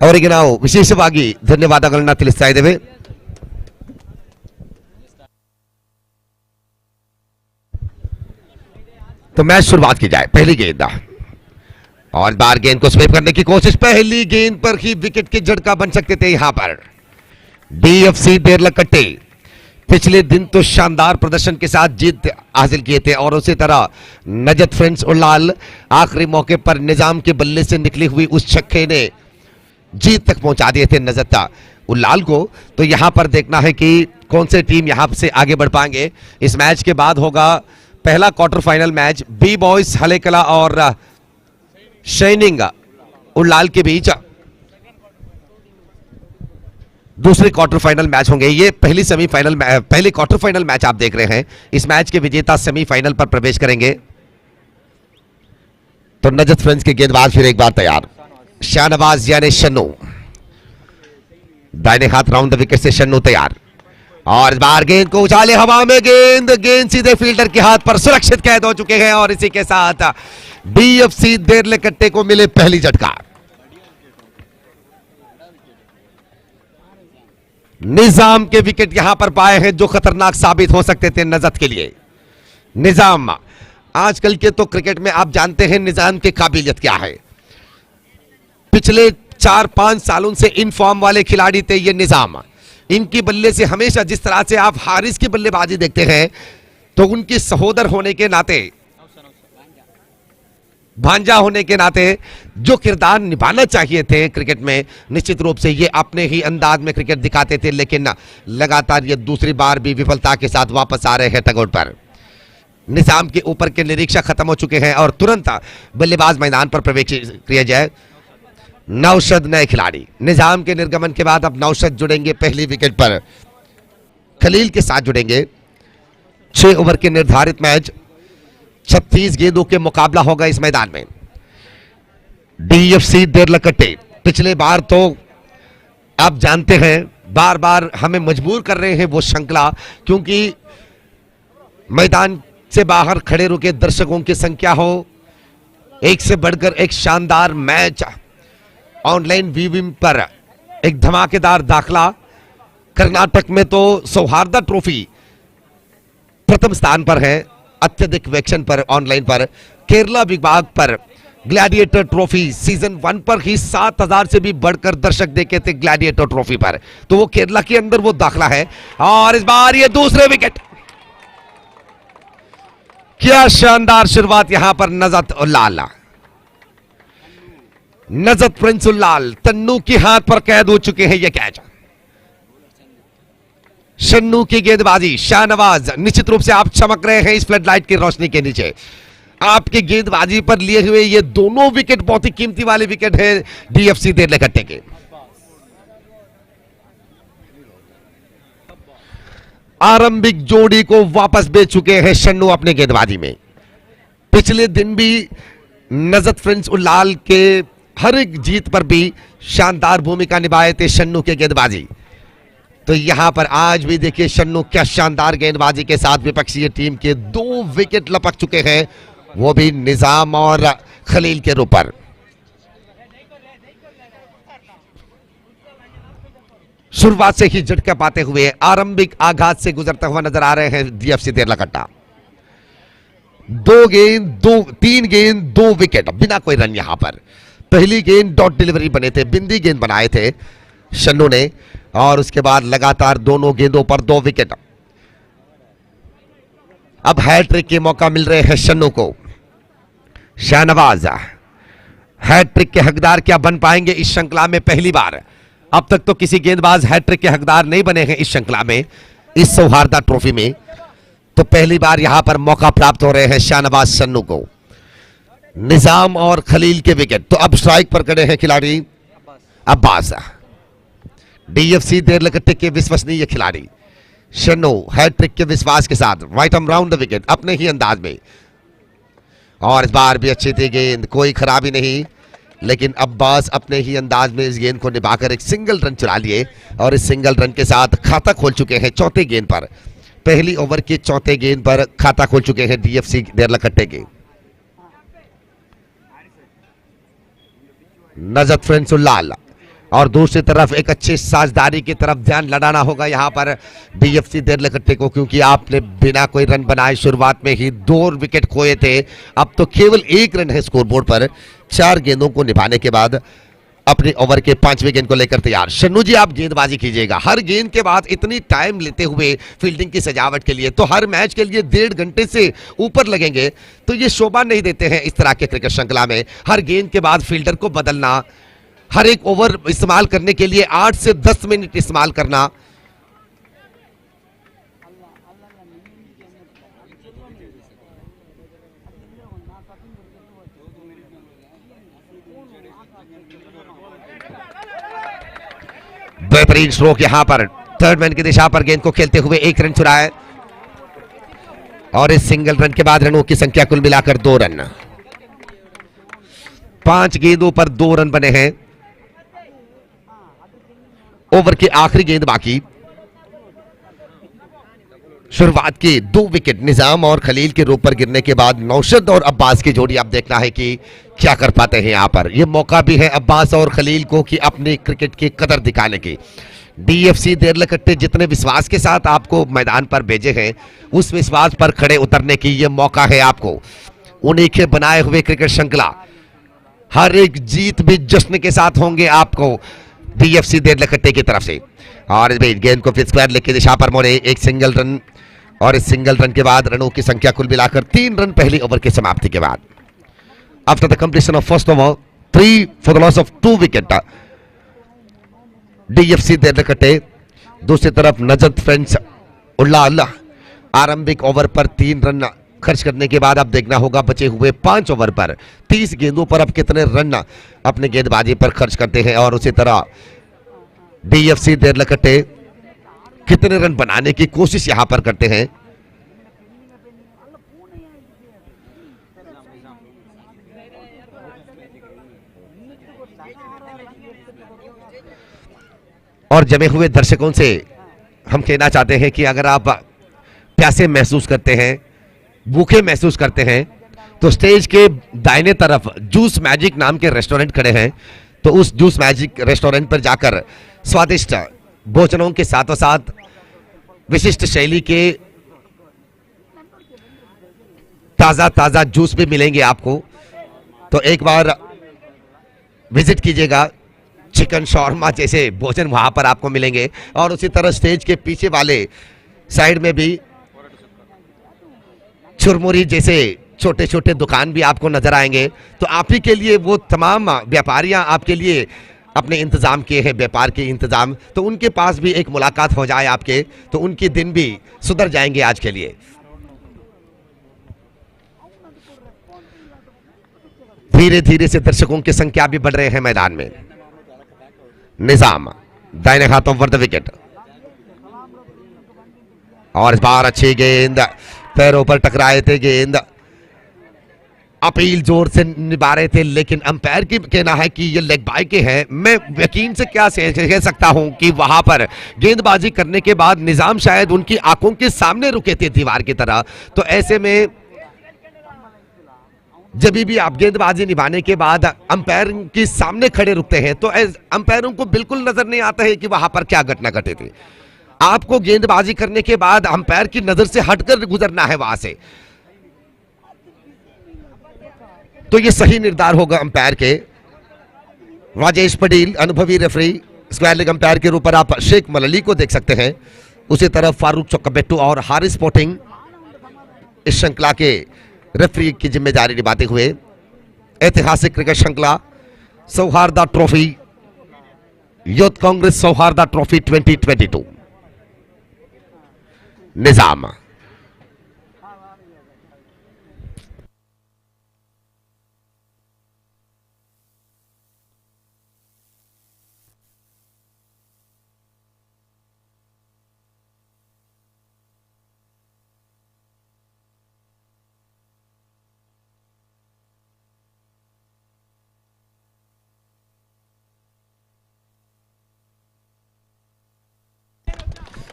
ಅವರಿಗೆ ನಾವು ವಿಶೇಷವಾಗಿ ಧನ್ಯವಾದಗಳನ್ನ ತಿಳಿಸ್ತಾ ಇದ್ದೇವೆ. तो मैच शुरुआत की जाए. पहली गेंद और बार गेंद को स्वीप करने की कोशिश. पहली गेंद पर ही विकेट के झटका बन सकते थे यहां पर डीएफसी देरलकट्टे. पिछले दिन तो शानदार प्रदर्शन के साथ जीत हासिल किए थे और उसी तरह नजत फ्रेंड्स उल्लाल आखिरी मौके पर निजाम के बल्ले से निकली हुई उस छक्के ने जीत तक पहुंचा दिए थे नजत उल्लाल को. तो यहां पर देखना है कि कौन से टीम यहां से आगे बढ़ पाएंगे. इस मैच के बाद होगा पहला quarter final match B boys Halekala और शाइनिंग उल्लाल के बीच. दूसरे क्वार्टर फाइनल मैच होंगे. ये पहली सेमीफाइनल पहले क्वार्टर फाइनल मैच आप देख रहे हैं. इस मैच के विजेता सेमीफाइनल पर प्रवेश करेंगे. तो नजत फ्रेंड्स के गेंदबाज फिर एक बार तैयार. शाहनवाज यानी शन्नू दाहिने हाथ राउंड द विकेट से शन्नू तैयार और इस बार गेंद को उछाले हवा में. गेंद सीधे फील्डर के हाथ पर सुरक्षित कैद हो चुके हैं और इसी के साथ डीएफसी देरलकट्टे को मिले पहली झटका. निजाम के विकेट यहां पर पाए हैं जो खतरनाक साबित हो सकते थे नजत के लिए. निजाम आजकल के तो क्रिकेट में आप जानते हैं निजाम की काबिलियत क्या है. पिछले 4-5 सालों से इन फॉर्म वाले खिलाड़ी थे ये निजाम. इनकी बल्ले से हमेशा जिस तरह से आप हारिस की बल्लेबाजी देखते हैं तो उनकी सहोदर होने के नाते भांजा होने के नाते जो किरदार निभाना चाहिए थे क्रिकेट में निश्चित रूप से ये अपने ही अंदाज में क्रिकेट दिखाते थे. लेकिन लगातार ये दूसरी बार भी विफलता के साथ वापस आ रहे हैं टगआउट पर. निजाम के ऊपर के निरीक्षक खत्म हो चुके हैं और तुरंत बल्लेबाज मैदान पर प्रवेश किया जाए. नौशद नए खिलाड़ी. निजाम के निर्गमन के बाद अब नौशद जुड़ेंगे पहली विकेट पर. खलील के साथ जुड़ेंगे. 6 ओवर के निर्धारित मैच 36 गेंदों के मुकाबला होगा इस मैदान में. डीएफसी देरलकट्टे पिछले बार तो आप जानते हैं बार बार हमें मजबूर कर रहे हैं वो श्रृंखला क्योंकि मैदान से बाहर खड़े रुके दर्शकों की संख्या हो. एक से बढ़कर एक शानदार मैच. ऑनलाइन व्यूइंग पर एक धमाकेदार दाखला. कर्नाटक में तो सौहार्दा ट्रॉफी प्रथम स्थान पर है अत्यधिक वेक्शन पर ऑनलाइन पर. केरला विभाग पर ग्लैडिएटर ट्रॉफी सीजन 1 पर ही 7000 से भी बढ़कर दर्शक देखे थे ग्लैडिएटर ट्रॉफी पर. तो वो केरला के अंदर वो दाखला है. और इस बार ये दूसरे विकेट. क्या शानदार शुरुआत यहां पर नजत उल्लाल. नजत प्रिंस उल्लाल तन्नू के हाथ पर कैद हो चुके हैं ये कैच. शन्नू की गेंदबाजी. शाहनवाज निश्चित रूप से आप चमक रहे हैं इस फ्लड लाइट की रोशनी के नीचे. आपकी गेंदबाजी पर लिए हुए ये दोनों विकेट बहुत ही कीमती वाले विकेट है डीएफसी देरलकट्टे के. आरंभिक जोड़ी को वापस भेज चुके हैं शन्नू अपने गेंदबाजी में. पिछले दिन भी नजत फ्रेंड्स उल्लाल के हर एक जीत पर भी शानदार भूमिका निभाए थे शन्नू के गेंदबाजी. तो यहां पर आज भी देखिए शन्नू क्या शानदार गेंदबाजी के साथ विपक्षी टीम के 2 विकेट लपक चुके हैं वो भी निजाम और खलील के ऊपर. शुरुआत से ही झटका पाते हुए आरंभिक आघात से गुजरता हुआ नजर आ रहे हैं डीएफसी देरलकट्टा. 3 गेंद 2 विकेट बिना कोई रन. यहां पर पहली गेंद डॉट डिलीवरी बने थे. बिंदी गेंद बनाए थे शन्नू ने और उसके बाद लगातार दोनों गेंदों पर 2 विकेट. अब हैट्रिक के मौका मिल रहे हैं शन्नू को. शाहनवाज हैट्रिक के हकदार क्या बन पाएंगे इस श्रृंखला में पहली बार. अब तक तो किसी गेंदबाज हैट्रिक के हकदार नहीं बने हैं इस श्रृंखला में इस सौहार्दा ट्रॉफी में. तो पहली बार यहां पर मौका प्राप्त हो रहे हैं शाहनवाज शन्नू को. निजाम और खलील के विकेट. तो अब स्ट्राइक पर खड़े हैं खिलाड़ी अब्बास. डीएफसी देरलकट्टे के विश्वसनीय खिलाड़ी शन्नू हैट्रिक के विश्वास के साथ right arm round the wicket अपने ही अंदाज में. और इस बार भी अच्छी थी गेंद. कोई खराबी नहीं. लेकिन अब्बास अपने ही अंदाज में इस गेंद को निभाकर एक सिंगल रन चुरा लिए और इस सिंगल रन के साथ खाता खोल चुके हैं चौथे गेंद पर. पहली ओवर के चौथे गेंद पर खाता खोल चुके हैं डीएफसी देरलकट्टे के. नजत फ्रेंड्स उल्लाल और दूसरी तरफ एक अच्छी साझेदारी की तरफ ध्यान लगाना होगा यहां पर डीएफसी देरलकट्टे को, क्योंकि आपने बिना कोई रन बनाए शुरुआत में ही 2 विकेट खोए थे। अब तो केवल 1 रन है स्कोरबोर्ड पर 4 गेंदों को निभाने के बाद अपने ओवर के 5वें गेंद को लेकर तैयार। शन्नू जी आप गेंदबाजी कीजिएगा। हर गेंद के बाद इतनी टाइम लेते हुए फील्डिंग की सजावट के लिए तो हर मैच के लिए 1.5 घंटे से ऊपर लगेंगे, तो ये शोभा नहीं देते हैं इस तरह के क्रिकेट श्रृंखला में। हर गेंद के बाद फील्डर को बदलना, हर एक ओवर इस्तेमाल करने के लिए 8 से 10 मिनट इस्तेमाल करना। बेहतरीन स्ट्रोक यहां पर थर्ड मैन की दिशा पर गेंद को खेलते हुए 1 रन चुराए और इस सिंगल रन के बाद रनों की संख्या कुल मिलाकर 2 रन। 5 गेंदों पर 2 रन बने हैं। ओवर की आखिरी गेंद बाकी। शुरुआत के 2 विकेट निजाम और खलील के रूप पर गिरने के बाद नौशद और अब्बास की जोड़ी आप देखना है कि क्या कर पाते हैं। यहां पर यह मौका भी है अब्बास और खलील को कि अपने क्रिकेट की कदर दिखाने की। डीएफसी देरलकट्टे जितने विश्वास के साथ आपको मैदान पर भेजे हैं, उस विश्वास पर खड़े उतरने की यह मौका है आपको। उन्हीं के बनाए हुए क्रिकेट श्रृंखला, हर एक जीत भी जश्न के साथ होंगे आपको डीएफसी देरलकट्टे की तरफ से। और इस गेंद को फिर स्क्वायर लेग की दिशा पर मोड़े 1 सिंगल रन और इस सिंगल रन के बाद रनों की संख्या कुल मिलाकर 3 रन पहली ओवर की समाप्ति के बाद। After the completion of first over 3 for the loss of 2 wicket DFC Deralakatte. दूसरी तरफ नजद फ्रेंड्स उल्लाह आरंभिक ओवर पर 3 रन खर्च करने के बाद अब देखना होगा बचे हुए 5 ओवर पर 30 गेंदों पर अब कितने रन अपने गेंदबाजी पर खर्च करते हैं और उसी तरह डीएफसी देरलकट्टे कितने रन बनाने की कोशिश यहां पर करते हैं। और जमे हुए दर्शकों से हम कहना चाहते हैं कि अगर आप प्यासे महसूस करते हैं, भूखे महसूस करते हैं, तो स्टेज के दाहिने तरफ जूस मैजिक नाम के रेस्टोरेंट खड़े हैं, तो उस जूस मैजिक रेस्टोरेंट पर जाकर स्वादिष्ट भोजनों के साथों साथ विशिष्ट शैली के ताजा जूस भी मिलेंगे आपको। तो एक बार विजिट कीजिएगा। चिकन शॉर्मा जैसे भोजन वहां पर आपको मिलेंगे और उसी तरह स्टेज के पीछे वाले साइड में भी चुरमुरी जैसे छोटे छोटे दुकान भी आपको नजर आएंगे। तो आप ही के लिए वो तमाम व्यापारियां आपके लिए अपने इंतजाम किए हैं, व्यापार के इंतजाम, तो उनके पास भी एक मुलाकात हो जाए आपके, तो उनके दिन भी सुधर जाएंगे आज के लिए। धीरे धीरे से दर्शकों की संख्या भी बढ़ रहे हैं मैदान में। निजाम दाहिने हाथों पर द विकेट और इस बार अच्छी गेंद, पैरों पर टकराए थे गेंद, अपील जोर से निभा रहे थे, लेकिन अंपायर की कहना है कि ये लेग बाय के हैं। मैं यकीन से क्या कह सकता हूं कि वहां पर गेंदबाजी करने के बाद निजाम शायद उनकी आंखों के सामने रुके थे दीवार की तरह। तो ऐसे में जब भी आप गेंदबाजी निभाने के बाद अंपायर के सामने खड़े रुकते हैं तो अंपायरों को बिल्कुल नजर नहीं आता है कि वहां पर क्या घटना घटे थी। आपको गेंदबाजी करने के बाद अंपायर की नजर से हटकर गुजरना है वहां से, तो ये सही निर्धार होगा अंपायर के। राजेश पटेल अनुभवी रेफरी, स्क्वायर लेग अंपायर के रूप पर आप शेख मलली को देख सकते हैं। उसी तरफ फारूक चौकबेट्टू और हारिस पोटिंग इस श्रृंखला के रेफरी की जिम्मेदारी निभाते हुए। ऐतिहासिक क्रिकेट श्रृंखला सौहार्दा ट्रॉफी, यूथ कांग्रेस सौहार्दा ट्रॉफी 2022। निजाम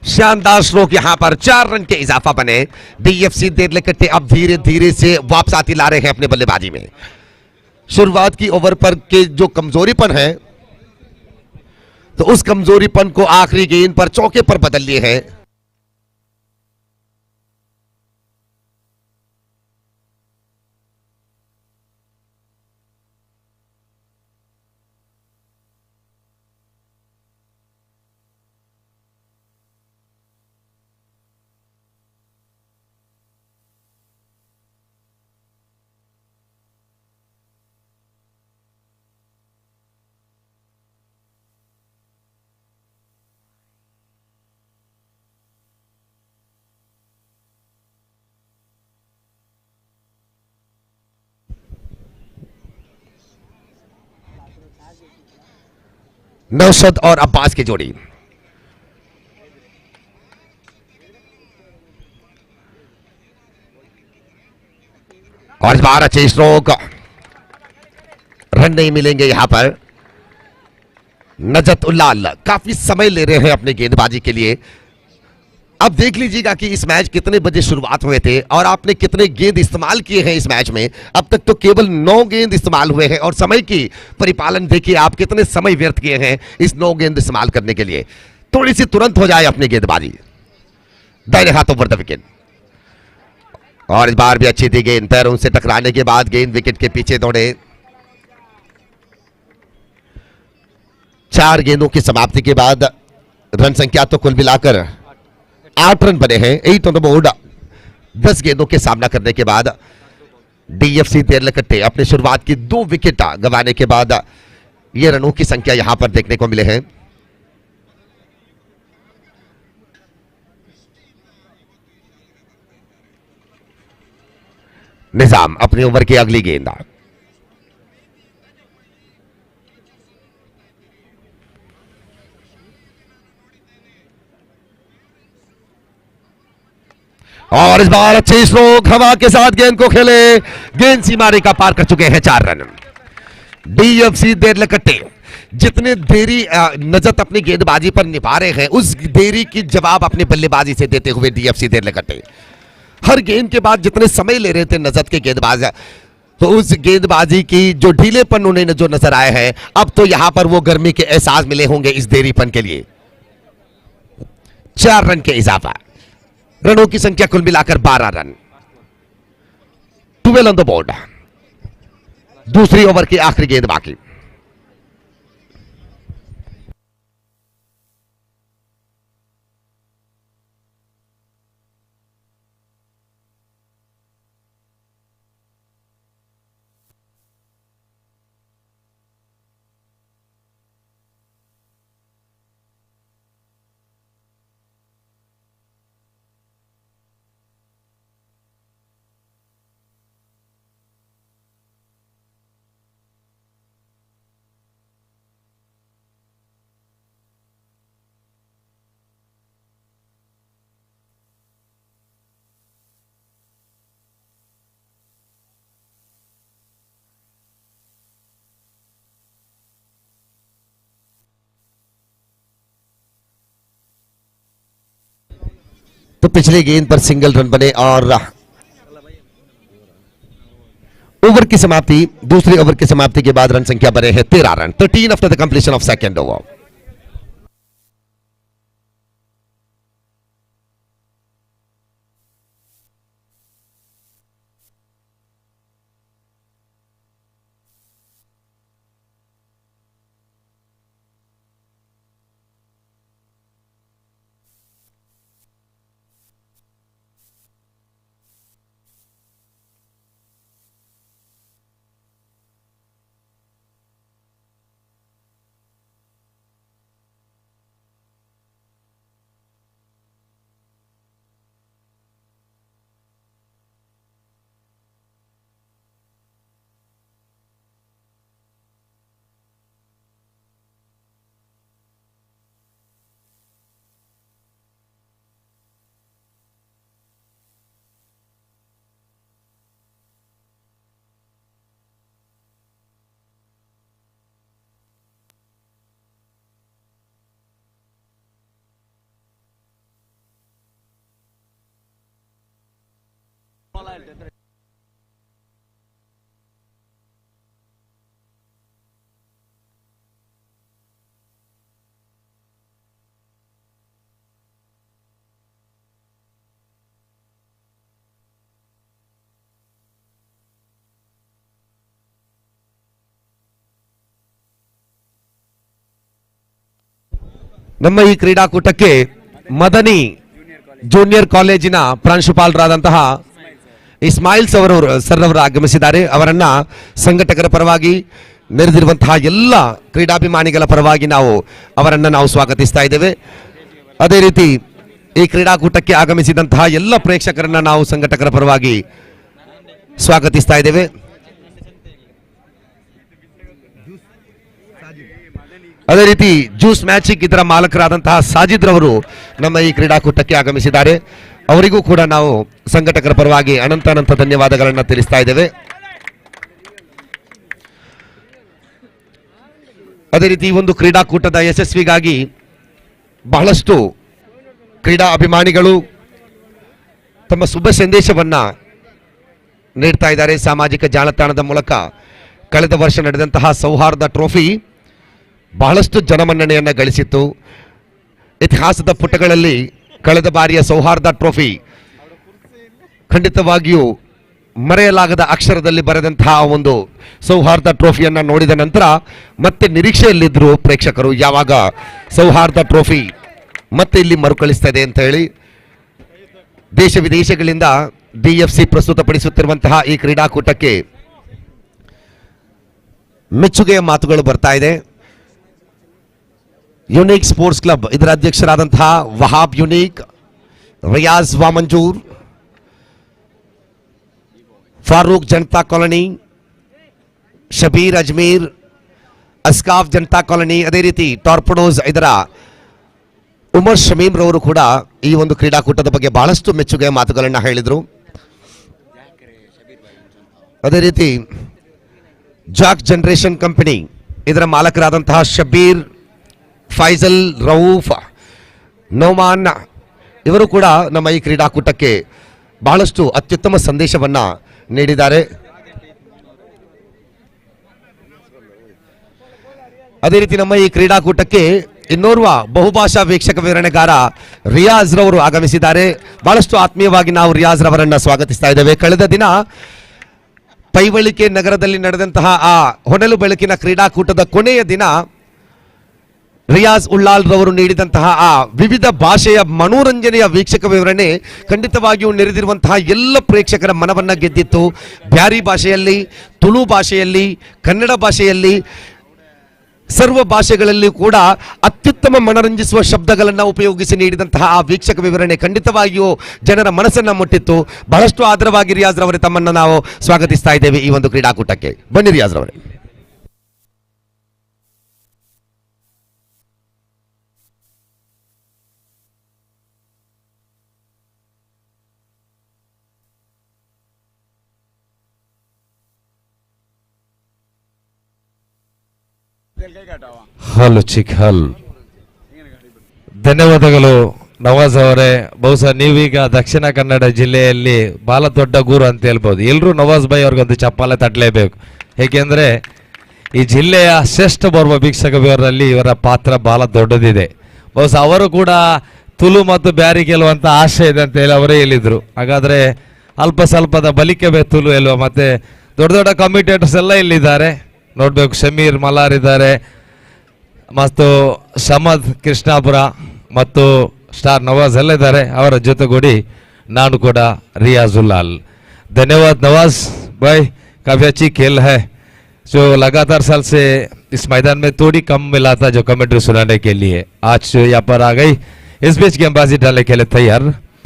शानदार स्ट्रोक यहां पर 4 रन के इजाफा बने। डीएफसी देरलकट्टे अब धीरे धीरे से वापस ला रहे हैं अपने बल्लेबाजी में। शुरुआत की ओवर पर के जो कमजोरीपन है तो उस कमजोरीपन को आखिरी गेंद पर चौके पर बदल लिए हैं। नौशद और अब्बास की जोड़ी। और इस बार अच्छे स्ट्रोक, रन नहीं मिलेंगे यहां पर। नजत उल्लाल काफी समय ले रहे हैं अपने गेंदबाजी के लिए। अब देख लीजिएगा कि इस मैच कितने बजे शुरुआत हुए थे और आपने कितने गेंद इस्तेमाल किए हैं इस मैच में। अब तक तो केवल 9 गेंद इस्तेमाल हुए हैं और समय की परिपालन देखिए आप कितने समय व्यर्थ किए हैं इस 9 गेंद इस्तेमाल करने के लिए। थोड़ी सी तुरंत हो जाए अपनी गेंदबाजी। दाहिने हाथों पर द विकेट। और इस बार भी अच्छी थी गेंद, पैरों से टकराने के बाद गेंद विकेट के पीछे दौड़े। 4 गेंदों की समाप्ति के बाद रन संख्या तो कुल मिलाकर 8 रन बने हैं। 8 ऑन द बोर्ड। 10 गेंदों के सामना करने के बाद डीएफसी देरलकट्टे अपने शुरुआत की 2 विकेट गंवाने के बाद ये रनों की संख्या यहां पर देखने को मिले हैं। निजाम अपने ओवर की अगली गेंद। और इस बार अच्छे स्ट्रोक, हवा के साथ गेंद को खेले, गेंद सीमा रेखा पार कर चुके हैं। 4 रन। डीएफसी देरलकट्टे जितने देरी नजत अपनी गेंदबाजी पर निभा रहे हैं उस देरी की जवाब अपनी बल्लेबाजी से देते हुए डीएफसी देरलकट्टे हर गेंद के बाद जितने समय ले रहे थे नजत के गेंदबाज, तो उस गेंदबाजी की जो ढीलेपन उन्हें जो नजर आए हैं, अब तो यहां पर वो गर्मी के एहसास मिले होंगे इस देरीपन के लिए। 4 रन के इजाफा, रनों की संख्या कुल मिलाकर 12 रन। 12 on the board. दूसरी ओवर की आखिरी गेंद बाकी। तो पिछले गेंद पर सिंगल रन बने और ओवर की समाप्ति, दूसरे ओवर की समाप्ति के बाद रन संख्या बने हैं 13 run. 13 after the completion of second over. ನಮ್ಮ ಈ ಕ್ರೀಡಾಕೂಟಕ್ಕೆ ಮದನಿ ಜೂನಿಯರ್ ಕಾಲೇಜಿನ ಪ್ರಾಂಶುಪಾಲರಾದಂತಹ ಇಸ್ಮಾಯಿಲ್ ಸರ್ ಅವರು ಆಗಮಿಸಿದ್ದಾರೆ. ಅವರನ್ನ ಸಂಘಟಕರ ಪರವಾಗಿ ನೆರೆದಿರುವಂತಹ ಎಲ್ಲ ಕ್ರೀಡಾಭಿಮಾನಿಗಳ ಪರವಾಗಿ ನಾವು ಸ್ವಾಗತಿಸ್ತಾ ಇದ್ದೇವೆ. ಅದೇ ರೀತಿ ಈ ಕ್ರೀಡಾಕೂಟಕ್ಕೆ ಆಗಮಿಸಿದಂತಹ ಎಲ್ಲ ಪ್ರೇಕ್ಷಕರನ್ನ ನಾವು ಸಂಘಟಕರ ಪರವಾಗಿ ಸ್ವಾಗತಿಸ್ತಾ ಇದ್ದೇವೆ. ಅದೇ ರೀತಿ ಜ್ಯೂಸ್ ಮ್ಯಾಚಿಕ್ ಇದರ ಮಾಲಕರಾದಂತಹ ಸಾಜಿದ್ ರವರು ನಮ್ಮ ಈ ಕ್ರೀಡಾಕೂಟಕ್ಕೆ ಆಗಮಿಸಿದ್ದಾರೆ. ಅವರಿಗೂ ಕೂಡ ನಾವು ಸಂಘಟಕರ ಪರವಾಗಿ ಅನಂತ ಧನ್ಯವಾದಗಳನ್ನು ತಿಳಿಸ್ತಾ ಇದ್ದೇವೆ. ಅದೇ ರೀತಿ ಈ ಒಂದು ಕ್ರೀಡಾಕೂಟದ ಯಶಸ್ವಿಗಾಗಿ ಬಹಳಷ್ಟು ಕ್ರೀಡಾ ಅಭಿಮಾನಿಗಳು ತಮ್ಮ ಶುಭ ಸಂದೇಶವನ್ನ ನೀಡ್ತಾ ಇದ್ದಾರೆ ಸಾಮಾಜಿಕ ಜಾಲತಾಣದ ಮೂಲಕ. ಕಳೆದ ವರ್ಷ ನಡೆದಂತಹ ಸೌಹಾರ್ದ ಟ್ರೋಫಿ ಬಹಳಷ್ಟು ಜನಮನ್ನಣೆಯನ್ನು ಗಳಿಸಿತ್ತು. ಇತಿಹಾಸದ ಪುಟಗಳಲ್ಲಿ ಕಳೆದ ಬಾರಿಯ ಸೌಹಾರ್ದ ಟ್ರೋಫಿ ಖಂಡಿತವಾಗಿಯೂ ಮರೆಯಲಾಗದ ಅಕ್ಷರದಲ್ಲಿ ಬರೆದಂತಹ ಒಂದು ಸೌಹಾರ್ದ ಟ್ರೋಫಿಯನ್ನು ನೋಡಿದ ನಂತರ ಮತ್ತೆ ನಿರೀಕ್ಷೆಯಲ್ಲಿದ್ದರು ಪ್ರೇಕ್ಷಕರು, ಯಾವಾಗ ಸೌಹಾರ್ದ ಟ್ರೋಫಿ ಮತ್ತೆ ಇಲ್ಲಿ ಮರುಕಳಿಸ್ತಾ ಇದೆ ಅಂತ ಹೇಳಿ. ದೇಶ ವಿದೇಶಗಳಿಂದ DFC ಪ್ರಸ್ತುತಪಡಿಸುತ್ತಿರುವಂತಹ ಈ ಕ್ರೀಡಾಕೂಟಕ್ಕೆ ಮೆಚ್ಚುಗೆಯ ಮಾತುಗಳು ಬರ್ತಾ ಇದೆ. ಯುನೀಕ್ ಸ್ಪೋರ್ಟ್ಸ್ ಕ್ಲಬ್ ಇದರ ಅಧ್ಯಕ್ಷರಾದಂತಹ Wahab unique, Riyaz Vamanjoor, Farooq Janata colony, Shabeer Ajmer, Askaf Janata colony, ಅದೇ ರೀತಿ ಟಾರ್ಪಡೋಸ್ ಇದರ ಉಮರ್ ಶಮೀಮ್ ರವರು ಕೂಡ ಈ ಒಂದು ಕ್ರೀಡಾಕೂಟದ ಬಗ್ಗೆ ಬಹಳಷ್ಟು ಮೆಚ್ಚುಗೆಯ ಮಾತುಗಳನ್ನು ಹೇಳಿದರು. ಅದೇ ರೀತಿ ಜಾಕ್ ಜನರೇಷನ್ ಕಂಪನಿ ಇದರ ಮಾಲಕರಾದಂತಹ ಶಬೀರ್, ಫೈಜಲ್, ರೌಫ್, ನೌಮಾನ್ ಇವರು ಕೂಡ ನಮ್ಮ ಈ ಕ್ರೀಡಾಕೂಟಕ್ಕೆ ಬಹಳಷ್ಟು ಅತ್ಯುತ್ತಮ ಸಂದೇಶವನ್ನ ನೀಡಿದ್ದಾರೆ. ಅದೇ ರೀತಿ ನಮ್ಮ ಈ ಕ್ರೀಡಾಕೂಟಕ್ಕೆ ಇನ್ನೋರ್ವ ಬಹುಭಾಷಾ ವೀಕ್ಷಕ ವಿವರಣೆಗಾರ ರಿಯಾಜ್ ರವರು ಆಗಮಿಸಿದ್ದಾರೆ. ಬಹಳಷ್ಟು ಆತ್ಮೀಯವಾಗಿ ನಾವು ರಿಯಾಜ್ ರವರನ್ನ ಸ್ವಾಗತಿಸ್ತಾ ಇದ್ದೇವೆ. ಕಳೆದ ದಿನ ಪೈವಳಿಕೆ ನಗರದಲ್ಲಿ ನಡೆದಂತಹ ಆ ಹೊನಲು ಬೆಳಕಿನ ಕ್ರೀಡಾಕೂಟದ ಕೊನೆಯ ದಿನ ರಿಯಾಜ್ ಉಳ್ಳಾಲ್ ರವರು ನೀಡಿದಂತಹ ಆ ವಿವಿಧ ಭಾಷೆಯ ಮನೋರಂಜನೆಯ ವೀಕ್ಷಕ ವಿವರಣೆ ಖಂಡಿತವಾಗಿಯೂ ನೆರೆದಿರುವಂತಹ ಎಲ್ಲ ಪ್ರೇಕ್ಷಕರ ಮನವನ್ನ ಗೆದ್ದಿತ್ತು. ಬ್ಯಾರಿ ಭಾಷೆಯಲ್ಲಿ, ತುಳು ಭಾಷೆಯಲ್ಲಿ, ಕನ್ನಡ ಭಾಷೆಯಲ್ಲಿ, ಸರ್ವ ಭಾಷೆಗಳಲ್ಲಿ ಕೂಡ ಅತ್ಯುತ್ತಮ ಮನರಂಜಿಸುವ ಶಬ್ದಗಳನ್ನು ಉಪಯೋಗಿಸಿ ನೀಡಿದಂತಹ ಆ ವೀಕ್ಷಕ ವಿವರಣೆ ಖಂಡಿತವಾಗಿಯೂ ಜನರ ಮನಸ್ಸನ್ನ ಮುಟ್ಟಿತ್ತು. ಬಹಳಷ್ಟು ಆದರವಾಗಿ ರಿಯಾಜ್ ರವರೇ ತಮ್ಮನ್ನು ನಾವು ಸ್ವಾಗತಿಸ್ತಾ ಇದ್ದೇವೆ ಈ ಒಂದು ಕ್ರೀಡಾಕೂಟಕ್ಕೆ. ಬನ್ನಿ ರಿಯಾಜ್ ರವರೇ. ಹಲೋ ಚಿಕ್ ಹಲ್. ಧನ್ಯವಾದಗಳು ನವಾಜ್ ಅವರೇ. ಬಹುಶಃ ನೀವೀಗ ದಕ್ಷಿಣ ಕನ್ನಡ ಜಿಲ್ಲೆಯಲ್ಲಿ ಬಹಳ ದೊಡ್ಡ ಗುರು ಅಂತ ಹೇಳ್ಬೋದು. ಎಲ್ಲರೂ ನವಾಜ್ ಭಾಯ್ ಅವ್ರಿಗೊಂದು ಚಪ್ಪಾಳೆ ತಟ್ಟಲೇಬೇಕು. ಏಕೆಂದರೆ ಈ ಜಿಲ್ಲೆಯ ಶ್ರೇಷ್ಠ ಬರುವ ವೀಕ್ಷಕ ವಿವರದಲ್ಲಿ ಇವರ ಪಾತ್ರ ಬಹಳ ದೊಡ್ಡದಿದೆ. ಬಹುಶಃ ಅವರು ಕೂಡ ತುಳು ಮತ್ತು ಬ್ಯಾರಿ ಗೆಲ್ಲುವಂತ ಆಶೆ ಇದೆ ಅಂತ ಹೇಳಿ ಅವರೇ ಹೇಳಿದ್ರು. ಹಾಗಾದ್ರೆ ಅಲ್ಪ ಸ್ವಲ್ಪದ ಬಲಿಕೆ ತುಳು ಎಲ್ಲುವ ಮತ್ತೆ ದೊಡ್ಡ ದೊಡ್ಡ ಕಮಿಟೇಟರ್ಸ್ ಎಲ್ಲ ಇಲ್ಲಿದ್ದಾರೆ ನೋಡ್ಬೇಕು. ಶಮೀರ್ ಮಲಾರ್ ಇದ್ದಾರೆ ಮತ್ತು ಶಮದ್ ಕೃಷ್ಣಾಪುರ ಮತ್ತು ಸ್ಟಾರ್ ನವಾಜ್ ಎಲ್ಲ ಇದ್ದಾರೆ. ಅವರ ಜೊತೆಗೂಡಿ ನಾನು ಕೂಡ ರಿಯಾಜ್ ಉಲ್ಲಾಲ್. धन्यवाद नवाज भाई, काफी अच्छी खेल है जो लगातार साल से इस मैदान में थोड़ी कम मिला था जो कमेंट्री सुनाने के लिए. आज यहाँ पर आ गई. इस बीच गेंदबाजी डालने के लिए तैयार.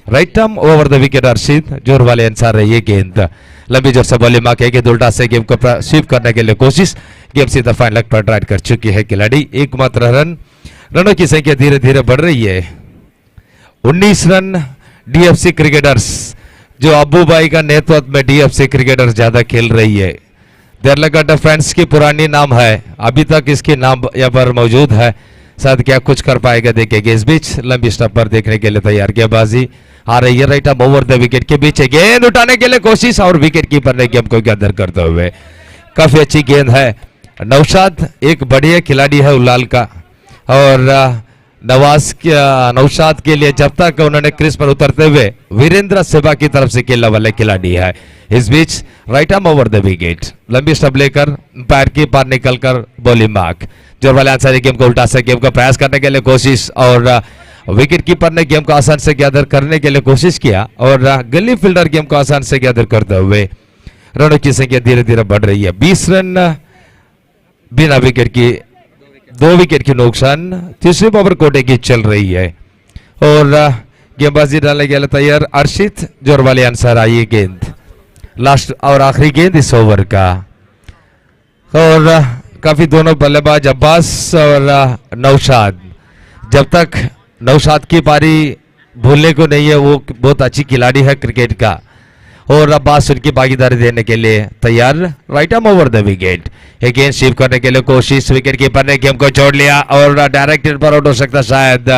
Right arm over the wicket Arshid, जोर वाले अंसार है ये गेंद लंबी जोर से बॉलिंग मार के उल्टा से गेम को स्वीप करने के लिए कोशिश. गेम सीधा फाइन लेग पर ड्राइव कर चुकी है खिलाड़ी. एकमात्र रनों की संख्या धीरे धीरे बढ़ रही है. 19 रन DFC क्रिकेटर्स, जो अब्बू भाई का नेतृत्व में DFC क्रिकेटर्स ज्यादा खेल रही है. देरलगढ़ फ्रेंड्स की पुरानी नाम है, अभी तक इसकी नाम यहाँ पर मौजूद है. शायद क्या कुछ कर पाएगा देखेंगे. इस बीच लंबी स्टंप पर देखने के लिए तैयार गेंदबाजी आ रही है. Right arm over the wicket के बीच गेंद उठाने के लिए कोशिश और विकेट कीपर ने गेम को गैदर करते हुए. काफी अच्छी गेंद है. नौशाद एक बढ़िया खिलाड़ी है उल्लाल का और नौशाद के लिए जब तक उन्होंने क्रीज पर उतरते हुए वीरेंद्र सेवा की तरफ से खेलने वाले खिलाड़ी है। इस बीच right arm over the wicket, लंबी स्टंप लेकर पैर की पार निकलकर बॉलिंग मार्क। जोर वाले आंसर गेम को उल्टा से गेम का प्रयास करने के लिए कोशिश और विकेट कीपर ने गेम को आसान से गैदर करने के लिए कोशिश किया और गली फील्डर गेम को आसान से गैदर करते हुए रनों की संख्या धीरे धीरे बढ़ रही है। 20 रन बिना विकेट की, 2 विकेट की नुकसान, तीसरी ओवर कोटे की चल रही है और गेंदबाजी डालने के लिए तैयार अर्शित। जोर वाले आंसर आई गेंद, लास्ट और आखिरी गेंद इस ओवर का और काफी दोनों बल्लेबाज अब्बास और नौशाद, जब तक नौशाद की पारी भूलने को नहीं है, वो बहुत अच्छी खिलाड़ी है क्रिकेट का और अब्बास उनकी भागीदारी देने के लिए तैयार। Right arm over the wicket, एक गेंद स्वीप करने के लिए कोशिश, विकेट कीपर ने गेम को छोड़ लिया और डायरेक्टेड पर आउट हो सकता शायद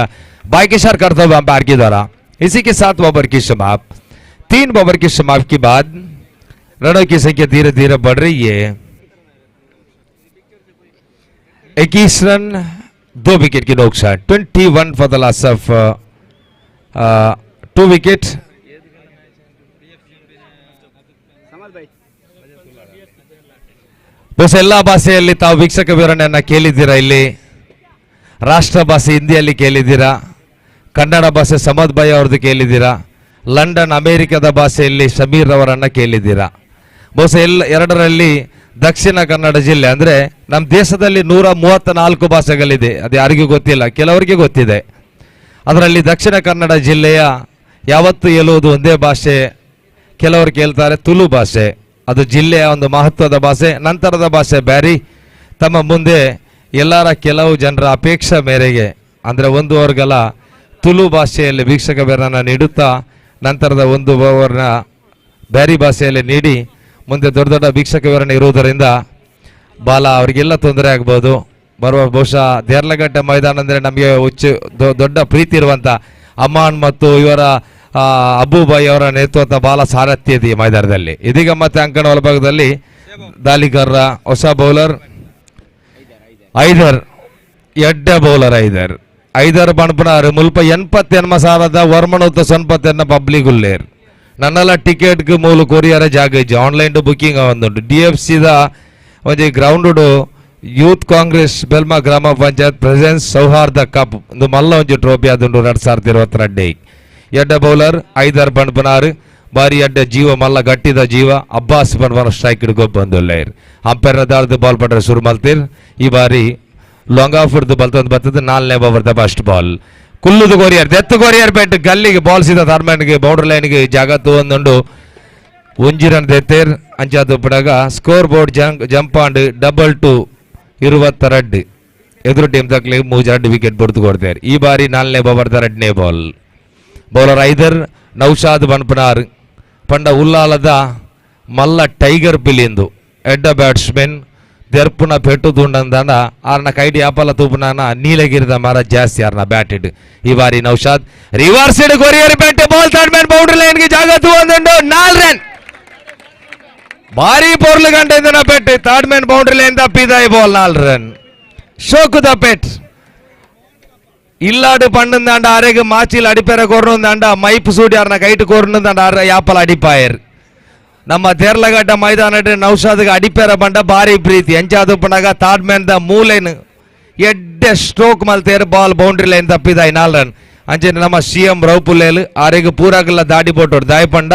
बाइक इशारा करते हुए अंपायर के द्वारा। इसी के साथ ओवर की समाप्त, 3 ओवर की समाप्ति के बाद रनों की संख्या धीरे धीरे बढ़ रही है। 21 रन, 2 विकेट की नुकसान, 21 for the loss of 2 wicket. Bus ಎಲ್ಲ ಭಾಷೆಯಲ್ಲಿ ತಾವು ವೀಕ್ಷಕ ವಿವರಣೆಯನ್ನ ಕೇಳಿದ್ದೀರಾ, ಇಲ್ಲಿ ರಾಷ್ಟ್ರ ಭಾಷೆ ಹಿಂದಿಯಲ್ಲಿ ಕೇಳಿದ್ದೀರಾ, ಕನ್ನಡ ಭಾಷೆ ಸಮದ್ ಭಾಯ್ ಅವ್ರದ್ದು ಕೇಳಿದ್ದೀರಾ, ಲಂಡನ್ ಅಮೆರಿಕದ ಭಾಷೆಯಲ್ಲಿ ಸಮೀರ್ ಅವರನ್ನ ಕೇಳಿದ್ದೀರಾ. ಬಹುಶಃ ಎರಡರಲ್ಲಿ ದಕ್ಷಿಣ ಕನ್ನಡ ಜಿಲ್ಲೆ ಅಂದ್ರೆ ನಮ್ಮ ದೇಶದಲ್ಲಿ 134 ಭಾಷೆಗಳಿದೆ, ಅದು ಯಾರಿಗೂ ಗೊತ್ತಿಲ್ಲ, ಕೆಲವರಿಗೆ ಗೊತ್ತಿದೆ. ಅದರಲ್ಲಿ ದಕ್ಷಿಣ ಕನ್ನಡ ಜಿಲ್ಲೆಯ ಯಾವತ್ತು ಹೇಳುವುದು ಒಂದೇ ಭಾಷೆ, ಕೆಲವರು ಕೇಳ್ತಾರೆ ತುಳು ಭಾಷೆ, ಅದು ಜಿಲ್ಲೆಯ ಒಂದು ಮಹತ್ವದ ಭಾಷೆ. ನಂತರದ ಭಾಷೆ ಬ್ಯಾರಿ. ತಮ್ಮ ಮುಂದೆ ಎಲ್ಲರ ಕೆಲವು ಜನರ ಅಪೇಕ್ಷೆ ಮೇರೆಗೆ ಅಂದರೆ 1 ಓವರ್ಗಳ ತುಳು ಭಾಷೆಯಲ್ಲಿ ವೀಕ್ಷಕ ವಿವರಣ ನೀಡುತ್ತಾ ನಂತರದ 1 ಓವರ್ನ ಬ್ಯಾರಿ ಭಾಷೆಯಲ್ಲಿ ನೀಡಿ ಮುಂದೆ ದೊಡ್ಡ ದೊಡ್ಡ ವೀಕ್ಷಕ ವಿವರಣೆ ಇರುವುದರಿಂದ ಬಾಲ ಅವರಿಗೆಲ್ಲ ತೊಂದರೆ ಆಗ್ಬೋದು. ಬರುವ ಬಹುಶಃ ದೇರ್ಲಗಟ್ಟೆ ಮೈದಾನ ಅಂದರೆ ನಮಗೆ ದೊಡ್ಡ ಪ್ರೀತಿ ಇರುವಂಥ ಅಮ್ಮಾನ್ ಮತ್ತು ಇವರ ಅಬ್ಬುಬಾಯಿ ಅವರ ನೇತೃತ್ವ ಬಾಲ ಸಾರಥ್ಯ ಇದೆ ಈ ಮೈದಾನದಲ್ಲಿ. ಇದೀಗ ಮತ್ತೆ ಅಂಕಣ ಒಳಭಾಗದಲ್ಲಿ ದಾಲಿಗರ್ರ ಹೊಸ ಬೌಲರ್ ಐದರ್, ಎಡ್ಡ ಬೌಲರ್ ಐದರ್ ಬಣ್ಪನಾರು ಮುಲ್ಪ 88 ಸಾರದ ವರ್ಮಣುತ್ತ ಸೊನ್ಪತ್ತೆನ್ನ ಪಬ್ಲಿಕ್ ಉಲ್ಲೇರ್ ನನ್ನೆಲ್ಲ ಟಿಕೆಟ್ಗೆ ಮೂಲ ಕೊರಿಯರ ಜಾಗ ಇಜ್ಜಿ ಆನ್ಲೈನ್ ಬುಕಿಂಗ್ ಒಂದುಂಟು. DFCದ ಒಂಜಿ ಗ್ರೌಂಡ್ ಯೂತ್ ಕಾಂಗ್ರೆಸ್ ಬೆಲ್ಮಾ ಗ್ರಾಮ ಪಂಚಾಯತ್ ಪ್ರೆಸೆನ್ಸ್ ಸೌಹಾರ್ದ ಕಪ್ ಒಂದು ಮಲ್ಲ ಒಂಜಿ ಟ್ರೋಫಿ ಅದುಂಡು 2022 ಎಡ್ಡ ಬೌಲರ್ ಐದರ್ ಬಣ್ಪನಾರು ಬಾರಿ ಎಡ್ಡ ಜೀವ ಮಲ್ಲ ಗಟ್ಟಿದ ಜೀವ ಅಬ್ಬಾಸ್ ಬಣ್ಪನ ಸ್ಟ್ರೈಕ್ ಹಿಡ್ಕೊಂಡು ಬಂದುಲ್ಲೇರ್. ಅಂಪೈರ್ನ ದಾಳದ ಬಾಲ್ ಪಡ್ರೆ ಶುರು ಮಲ್ತೀರ್. ಈ ಬಾರಿ ಲೊಂಗಾಫುರ್ದು ಬಲ್ತೊಂದು ಬರ್ತದೆ 4ನೇ ಓವರ್ದ ಫಸ್ಟ್ ಬಾಲ್. ಕುಲ್ಲುದು ಕೊರಿಯರ್ ದೆತ್ತು ಕೊರಿಯರ್ ಬೆಟ್ ಗಲ್ಲಿಗೆ ಬಾಲ್ ಸೀದಾ ಥರ್ಮನ್ಗೆ ಬೌಂಡ್ರಿ ಲೈನ್ಗೆ ಜಾಗ ತಗೊಂಡು 1 ರನ್ ದೆತ್ತೇರ್ ಅಂಚಾದು ಪಡಗ ಸ್ಕೋರ್ ಬೋರ್ಡ್ ಜಂಪ್ ಆಂಡ್ 2 22 ಎದುರು ಟೀಮ್ ತಕ್ಲಿ 2 ವಿಕೆಟ್ ಬಡ್ದು ಕೊಡ್ತಾರೆ. ಈ ಬಾರಿ 4ನೇ ಓವರ್ದ 2ನೇ ಬಾಲ್. ಬೌಲರ್ ಐದರ್ ನೌಶಾದ್ ಬಣ್ಪನಾರ್ ಪಂಡ ಉಲ್ಲಾಲದ ಮಲ್ಲ ಟೈಗರ್ ಪಿಲಿಂದು ಎಡ್ಡ ಬ್ಯಾಟ್ಸ್ಮನ್ ದೆರ್ಪುನ ಪೆಟ್ಟು ತುಂಡಂದಾಂಡ ಆರ್ನ ಕೈಡಿ ಆಪಲ ತೂಪುನಾನ ನೀಲಗಿರಿದ ಮರ ಜಾಸ್ತಿ ಆರ್ನ ಬ್ಯಾಟೆಡ್. ಈ ಬಾರಿ Naushad reversed courier bat ball third man boundary ಲೈನ್ಗೆ ಜಾಗ ತಗೊಂಡು 4 ರನ್ ಭಾರಿ ಪೋರ್ಲು ಗಂಟೆಂದನ ಪೆಟ್ಟು ಥರ್ಡ್ ಮ್ಯಾನ್ ಬೌಂಡ್ರಿ ಲೈನ್ ತಪ್ಪಿದ ಈ ball 4 run ಶೋಕುದ pet ಇಲ್ಲಾಡು ಪಂಡಂದಾಂಡ ಅರೆಗೆ Machail ಅಡಿಪೇರ ಕೊರ್ನಂದಾಂಡ ಮೈಪ್ Sudi ಆರ್ನ ಕೈಟ್ ಕೊರ್ನಂದಾಂಡ ಅರ ಯಾಪಲ ಅಡಿಪಾಯರ್. ನಮ್ಮ ದೇರ್ಲಗಡ್ಡ ಮೈದಾನ ನೌಶಾದ್ಗೆ ಅಡಿಪೇರ ಬಂಡ ಭಾರಿ ಪ್ರೀತಿ ಎಂಚಾದು ಪಣಗ ಥರ್ಡ್ ಮ್ಯಾನ್ ದ ಮೂಲೆನ್ ಎಡ್ಡೆ ಸ್ಟ್ರೋಕ್ ಮಲ್ತೇರ್ ಬಾಲ್ ಬೌಂಡ್ರಿ ಲೈನ್ ತಪ್ಪಿದ 4 ರನ್ ಅಂಚೆ ನಮ್ಮ CM ರೌಪುಲ್ಲೇಲ್ ಆರೆಗೆ ಪೂರಾಗಲ್ಲ ದಾಡಿ ಬೋಟೋಡು ದಾಯ ಪಂಡ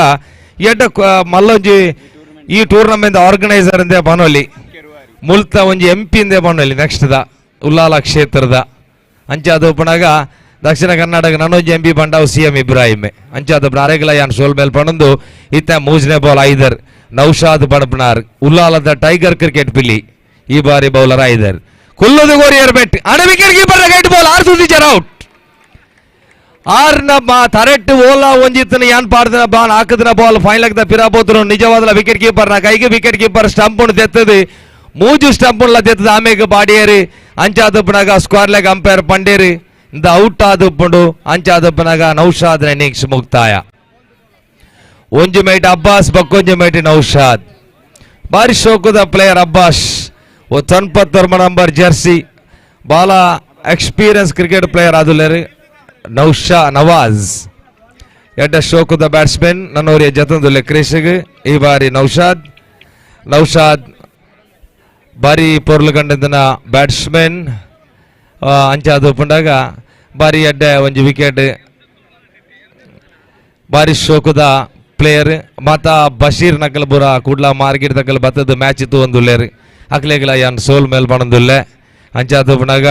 ಎಡ್ಡ ಮಲ್ಲೊಂಜಿ ಈ ಟೂರ್ನಮೆಂಟ್ ಆರ್ಗನೈಸರ್ ಇಂದೇ ಬನೋಲಿ ಮುಲ್ತ ಒಂಜಿ MP ಇಂದೇ ಬನೋಲಿ ನೆಕ್ಸ್ಟ್ ದ ಉಲ್ಲಾಲ ಕ್ಷೇತ್ರದ ಅಂಚಾದು ಪಣಗ ದಕ್ಷಿಣ ಕರ್ನಾಟಕ ನನೋಜ್ MP ಬಂಡಾವ್ CM ಇಬ್ರಾಹಿಮೆ ಅಂಚಾದು ಅರೆಗಲ ಯಾನ್ ಸೋಲ್ ಮೇಲ್ ಪಣಂದು ಇತ್ತ 3ನೇ ಬಾಲ್ ಐದರ್ ನೌಶಾದ್ ಬಣ್ಪನಾರ್ ಉಲ್ಲಾಲದ ಟೈಗರ್ ಕ್ರಿಕೆಟ್ ಪಿಲಿ. ಈ ಬಾರಿ ಬೌಲರ್ ಐದರ್ ಕುಲ್ಲುದು ಕೊರಿಯರ್ ಬೆಟ್ ಅಡ ವಿಕೆಟ್ ಕೀಪರ್ ಗೈಟ್ ಬಾಲ್ 6 ಸುದಿಚರ್ ಔಟ್. 6ನ ತರೆಟ್ ಓಲಾ ಒಂಜಿತ್ತನ ಯಾನ್ ಪಾಡ್ದನ ಬಾಲ್ ಹಾಕದನ ಬಾಲ್ ಫೈನಲ್ ದ ಪಿರಾಬೋದ್ರು ನಿಜವಾದ ವಿಕೆಟ್ ಕೀಪರ್ ನ ಕೈಗೆ ವಿಕೆಟ್ ಕೀಪರ್ ಸ್ಟಂಪ್ ತೆತ್ತದು 3 ಸ್ಟಂಪ್ ತೆತ್ತದು ಆಮೇಲೆ ಬಾಡಿಯೇರಿ ಅಂಚಾದಪ್ಪನಾಗ ಸ್ಕ್ವಾರ್ ಲೆಗ್ ಅಂಪೈರ್ ಪಂಡೇರಿ ಇಂದ ಔಟ್ ಆದಪ್ಪುಂಡು ಅಂಚಾದಪ್ಪನಾಗ ನೌಶಾದ್ ಇನ್ನಿಂಗ್ಸ್ ಮುಕ್ತಾಯ. 1 ಮೇಟ್ ಅಬ್ಬಾಸ್ ಬಕ್ಕೊಂಜು ಮೇಟ್ ನೌಶಾದ್ ಬಾರಿ ಶೋಕುದ ಪ್ಲೇಯರ್ ಅಬ್ಬಾಸ್ 99 ನಂಬರ್ ಜರ್ಸಿ ಬಾಲ ಎಕ್ಸ್ಪೀರಿಯನ್ಸ್ ಕ್ರಿಕೆಟ್ ಪ್ಲೇಯರ್ ಆದುಲ್ಲೇರಿ ನವಾಜ್ ಎಡ್ಡ ಶೋಕುದ ಬ್ಯಾಟ್ಸ್ಮನ್ ನನ್ನೂರಿಯ ಜತಂದುಲ್ಲೆ ಕ್ರೀಸ್ಗೆ ಈ ಬಾರಿ ನೌಶಾದ್ ಬಾರಿ ಪೊರ್ಲು ಕಂಡಿದ್ದನ ಬ್ಯಾಟ್ಸ್ಮನ್ ಅಂಚಾದು ಪುಂಡಾಗ ಬಾರಿ ಎಡ್ಡ ಒಂಜಿ ವಿಕೆಟ್ ಬಾರಿ ಶೋಕುದ ಪ್ಲೇಯರ್ ಮಾತ ಬಶೀರ್ ನಕಲ್ ಬುರ ಕೂಡ್ಲ ಮಾರ್ಕೆಟ್ ತಕಲ್ ಬತ್ತದ ಮ್ಯಾಚ್ ಇತ್ತು ಒಂದುಲ್ಲೇರಿ ಅಕ್ಲೇಗಲ ಯಾನ್ ಸೋಲ್ ಮೇಲ್ ಬಣದುಲ್ಲೆ ಅಂಚಾದು ಪುಂಡಾಗ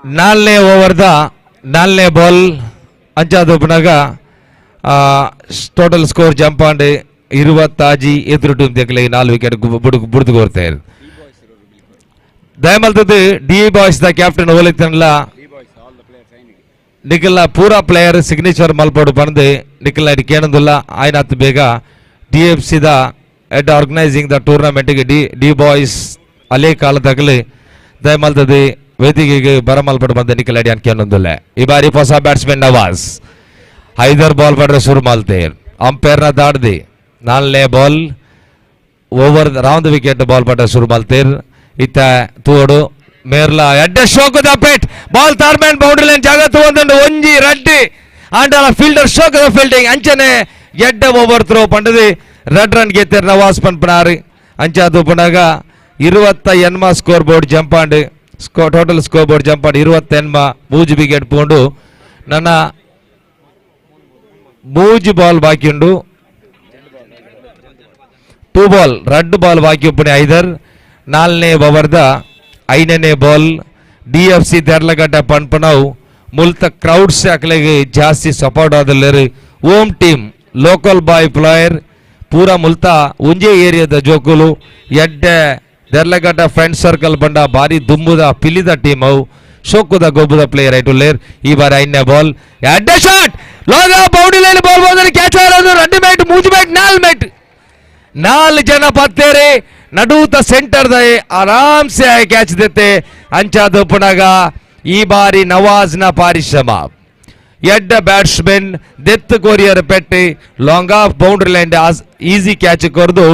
ನಾಲ್ನೇ ಓವರ್ದ ನಾಲ್ನೇ ಬಾಲ್ ಅಂಚಾದೊಬ್ಬನಾಗ ಟೋಟಲ್ ಸ್ಕೋರ್ ಜಂಪ್ ಆಂಡ್ 20 ಎದುರು ಟೀಮ್ ತೆಗಲಿ 4 ವಿಕೆಟ್ ಬುಡ್ದು ಕೋರ್ತಾರೆ ದಯಮಲ್ತದ್ದು ಡಿ ಬಾಯ್ಸ್ ದ ಕ್ಯಾಪ್ಟನ್ ಓಲಿತನಲ್ಲ ನಿಖಿಲ್ನ ಪೂರಾ ಪ್ಲೇಯರ್ ಸಿಗ್ನೇಚರ್ ಮಲ್ಪಡು ಬಂದು ನಿಖಿಲ್ನ ಇಟ್ಟು ಕೇಳೋದಿಲ್ಲ ಆಯ್ನ ಹತ್ತು ಬೇಗ DFC ದ ಎಡ್ ಆರ್ಗನೈಸಿಂಗ್ ದ ಟೂರ್ನಮೆಂಟ್ಗೆ ಡಿ ಬಾಯ್ಸ್ ಅಲ್ಲೇ ಕಾಲದಾಗಲಿ ದಯಮಲ್ತದ್ದು ವೇದಿಕೆಗೆ ಬರಮಲ್ಪಟ್ಟು ಬಂದ ನಿಖಿಲ್ ಅಡಿಯಾನ್ ಕೇಳೋದಿಲ್ಲ ಈ ಬಾರಿ ಹೊಸ ಬ್ಯಾಟ್ಸ್ಮನ್ ನವಾಜ್ ಐದರ್ ಬಾಲ್ ಪಡ್ರೆ ಶುರು ಮಾಡ್ತೇರ್ ಅಂಪೈರ್ನ ದಾಡ್ದಿ 4ನೇ ball over round wicket ball ಪಡ್ರೆ ಶುರು ಮಾಡ್ತೇರ್ ಇತ್ತ ತೋಡು ಮೇರ್ಲ ಎಡ್ಡ ಶೋಕದ ಪೇಟ್ ಬಾಲ್ ತಾರ್ಮೆಂಟ್ ಬೌಂಡ್ರಿ ಲೈನ್ ಜಾಗ ತಗೊಂಡು ಒಂಜಿ ರಡ್ಡಿ ಆಂಡಲ ಫೀಲ್ಡರ್ ಶೋಕದ ಫೀಲ್ಡಿಂಗ್ ಅಂಚನೆ ಎಡ್ಡ ಓವರ್ ಥ್ರೋ ಪಂಡದಿ ರೆಡ್ ರನ್ ಗೆತ್ತೇರ್ ನವಾಜ್ ಪನ್ಪನಾರಿ ಅಂಚಾದು ಪುನಗ 28 ಸ್ಕೋರ್ ಬೋರ್ಡ್ ಜಂಪ್ ಆಂಡ್ ಟೋಟಲ್ ಸ್ಕೋರ್ ಬೋರ್ಡ್ ಜಂಪ್ ಆಡಿ 28 ಮೂಜು ವಿಕೆಟ್ ಪೋಂಡು ನನ್ನ ಮೂಜು ಬಾಲ್ ಬಾಕಿ ಉಂಡು 2 ಬಾಲ್ ರೆಡ್ ಬಾಲ್ ಬಾಕಿ ಉಪ್ಪಣೆ ಐದರ್ 4ನೇ ಓವರ್ದ 5ನೇ ಬಾಲ್ DFC ದೆರ್ಲಗಡ್ಡ ಪನ್ಪನವು ಮುಲ್ತ ಕ್ರೌಡ್ಸ್ ಅಕ್ಲೆಗೆ ಜಾಸ್ತಿ ಸಪೋರ್ಟ್ ಆದಲ್ಲರು ಓಮ್ ಟೀಮ್ ಲೋಕಲ್ ಬಾಯ್ ಪ್ಲೇಯರ್ ಪೂರಾ ಮುಲ್ತ ಉಂಜೆ ಏರಿಯಾದ ಜೋಕುಲು ಎಡ್ಡ ದೆರ್ಲಗಡ್ಡ ಫ್ರೆಂಡ್ ಸರ್ಕಲ್ ಬಂಡ ಬಾರಿ ದುಂಬುದ ಪಿಲಿದ ಟೀಮ್ ಅವು ಶೋಕುದ ಗೊಬ್ಬುದ ಪ್ಲೇಯರ್ ಐಟುಲ್ಲೇರ್ ಈ ಬಾರಿ 5ನೇ ಬಾಲ್ ಎಡ್ಡ shot long boundary line ball ಬಂದ್ರೆ ಕ್ಯಾಚ್ ಆಡೋದು ರೆಡ್ ಮ್ಯಾಟ್ ಮೂಜು ಮ್ಯಾಟ್ 4 ಜನ ಪತ್ತೇರಿ ನಡೂತ ಸೆಂಟರ್ ದ ಆರಾಮ್ ಸೆ ಕ್ಯಾಚ್ ದೇತೆ ಅಂಚಾದು ಪುನಗ ಈ ಬಾರಿ ನವಾಜ್ನ ಪಾರಿಶ್ರಮ ಎಡ್ಡ ಬ್ಯಾಟ್ಸ್ಮನ್ ಡೆತ್ ಕೊರಿಯರ್ ಪೆಟ್ಟಿ long off boundary line easy catch ಕೊರ್ದು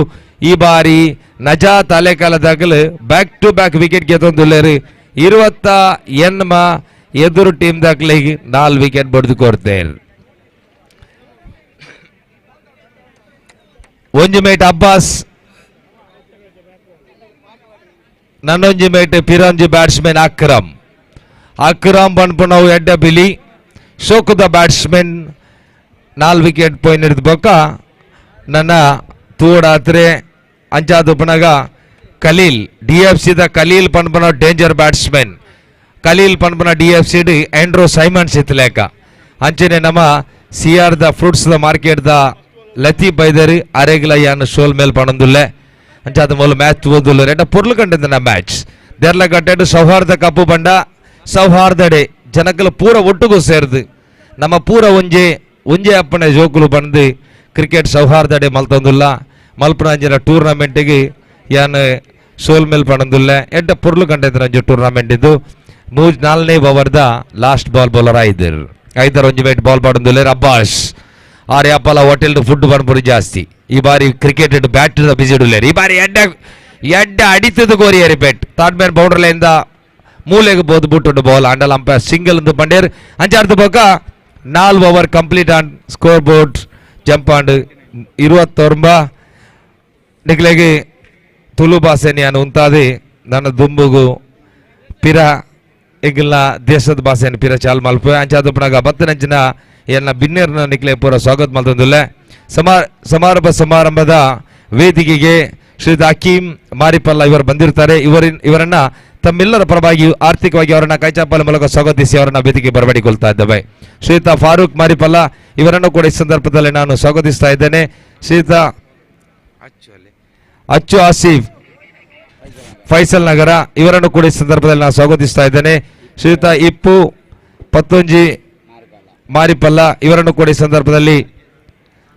ಈ ಬಾರಿ ನಜಾತ್ ಅಲೆಕಾಲದಾಗಲು ಬ್ಯಾಕ್ ಟು ಬ್ಯಾಕ್ ವಿಕೆಟ್ ಗೆದ್ದೊಂದುಲ್ಲೇರಿ 28 ಎದುರು ಟೀಮ್ ದಾಗ್ಲಿಗೆ 4 ವಿಕೆಟ್ ಬಡ್ದು ಕೊಡ್ತೇರು ಒಂಜು ಮೇಟ್ ಅಬ್ಬಾಸ್ ನನ್ನೊಂಜಿ ಮೇಟ್ ಪಿರಂಜಿ ಬ್ಯಾಟ್ಸ್ಮನ್ ಅಕ್ರಮ್ ಬಣ್ಪುಣವು ಎಡ್ಡ ಬಿಲಿ ಶೋಕುದ ಬ್ಯಾಟ್ಸ್ಮನ್ 4 ವಿಕೆಟ್ ಪೋಯಿನ್ ಹಿಡಿದು ಬೊಕ್ಕ ನನ್ನ ತೂಡಾತ್ರೆ ಅಂಚಾದು ಪುನಗ ಖಲೀಲ್ DFC ದ ಖಲೀಲ್ ಪನ್ಪನ ಡೇಂಜರ್ ಬ್ಯಾಟ್ಸ್ಮನ್ ಖಲೀಲ್ ಪನ್ಪನ DFC ಡಿ ಆಂಡ್ರೋ ಸೈಮನ್ಸ್ ಇತ್ತಲೇಕ ಅಂಚನೆ ನಮ್ಮ CR ದ ಫ್ರೂಟ್ಸ್ ದ ಮಾರ್ಕೆಟ್ ದ ಲತೀಫ್ ಬೈದರಿ ಅರೆಗ್ಲ ಯಾನ್ ಶೋಲ್ ಮೇಲ್ ಪಣಂದುಲ್ಲೆ ಅಂಚಾದ ಮೂಲ ಮ್ಯಾಚ್ ತೂದುಲ್ಲೆ ರೆಡ್ಡ ಪೊರ್ಲು ಕಂಡಿದ್ದ ಮ್ಯಾಚ್ ದೇರ್ಲ ಗಟ್ಟೆಡು ಸೌಹಾರ್ದ ಕಪ್ಪು ಬಂಡ ಸೌಹಾರ್ದ ಡೇ ಜನಕಲು ಪೂರ ಒಟ್ಟುಗೂ ಸೇರ್ದು ನಮ್ಮ ಪೂರ ಒಂಜೆ ಅಪ್ಪನೆ ಜೋಕುಲು ಬಂದು ಕ್ರಿಕೆಟ್ ಸೌಹಾರ್ದ ಡೇ ಮಲ್ತೊಂದುಲ್ಲ ಮಲ್ಪನ ಅಂಜಿನ ಟೂರ್ನಮೆಂಟಿಗೆ ಯಾನ್ ಸೋಲ್ ಮೇಲ್ ಪಣಂದುಲ್ಲೆ ಎಡ್ಡ ಪೊರ್ಲು ಕಂಡಿದ್ರ ಅಂಜು ಟೂರ್ನಮೆಂಟ್ ಇದು 4ನೇ ಓವರ್ದ ಲಾಸ್ಟ್ ಬಾಲ್ ಬೌಲರ್ ಐದರ್ ಒಂಜಿ ವೇಟ್ ಬಾಲ್ ಪಡಂದುಲ್ಲೆ ಅಬ್ಬಾಸ್ ಆರ್ ಯಾಪಲ ಹೋಟೆಲ್ ಫುಡ್ ಬಂದ್ಬಿಡು ಜಾಸ್ತಿ ಈ ಬಾರಿ ಕ್ರಿಕೆಟ್ ಬ್ಯಾಟ್ ಬಿಸಿ ಇಡಲೇರಿ ಈ ಬಾರಿ ಎಡ್ಡ ಅಡಿತದ ಕೋರಿಯರಿ ಬೆಟ್ ಥರ್ಡ್ ಮ್ಯಾನ್ ಬೌಂಡ್ರಿ ಲೈನ್ ಮೂಲೆಗೆ ಬೋದು ಬಿಟ್ಟು ಬಾಲ್ ಅಂಡಲ್ ಅಂಪೈರ್ ಸಿಂಗಲ್ ಎಂದು ಬಂಡೇರ್ ಅಂಚಾರ್ದು ಬೋಕ 4 ಓವರ್ ಕಂಪ್ಲೀಟ್ ಆನ್ ಸ್ಕೋರ್ ಬೋರ್ಡ್ ಜಂಪ್ ಆಂಡ್ 29 ನಿಕ್ಲೆಗೆ ತುಳು ಭಾಷೆನಿ ಅನ್ನು ಉಂತಾದಿ ನನ್ನ ದುಂಬುಗು ಪಿರ ಈಗಿಲ್ಲ ದೇಶದ ಭಾಷೆಯನ್ನು ಪಿರ ಚಾಲ್ ಮಲ್ಪ ಅಂಚಾದ ಪುನಗ ಬತ್ತನಂಚಿನ ಎಲ್ಲ ಬಿನ್ನೇರ್ನ ನಿಕ್ಲೆ ಪೂರ ಸ್ವಾಗತ ಮಾಡ್ತಂದಿಲ್ಲ ಸಮಾರಂಭದ ವೇದಿಕೆಗೆ ಶ್ರೀಯುತ ಹಕೀಂ ಮಾರಿಪಲ್ಲ ಇವರು ಬಂದಿರ್ತಾರೆ ಇವರನ್ನ ತಮ್ಮೆಲ್ಲರ ಪರವಾಗಿ ಆರ್ಥಿಕವಾಗಿ ಅವರನ್ನ ಕೈಚಾಪಲ ಮೂಲಕ ಸ್ವಾಗತಿಸಿ ಅವರನ್ನ ವೇದಿಕೆಗೆ ಬರಬೇಡಿಕೊಳ್ತಾ ಇದ್ದೇವೆ ಶ್ರೀಯುತ ಫಾರೂಕ್ ಮಾರಿಪಲ್ಲ ಇವರನ್ನು ಕೂಡ ಈ ಸಂದರ್ಭದಲ್ಲಿ ನಾನು ಸ್ವಾಗತಿಸ್ತಾ ಇದ್ದೇನೆ ಶ್ರೀಯುತ ಅಚ್ಚು ಆಸಿಫ್ ಫೈಸಲ್ ನಗರ ಇವರನ್ನು ಕೂಡ ಈ ಸಂದರ್ಭದಲ್ಲಿ ನಾನು ಸ್ವಾಗತಿಸ್ತಾ ಇದ್ದೇನೆ ಶ್ರೀಯುತ ಇಪ್ಪು ಪತ್ತೊಂಜಿ ಮಾರಿಪಲ್ಲ ಇವರನ್ನು ಕೂಡ ಈ ಸಂದರ್ಭದಲ್ಲಿ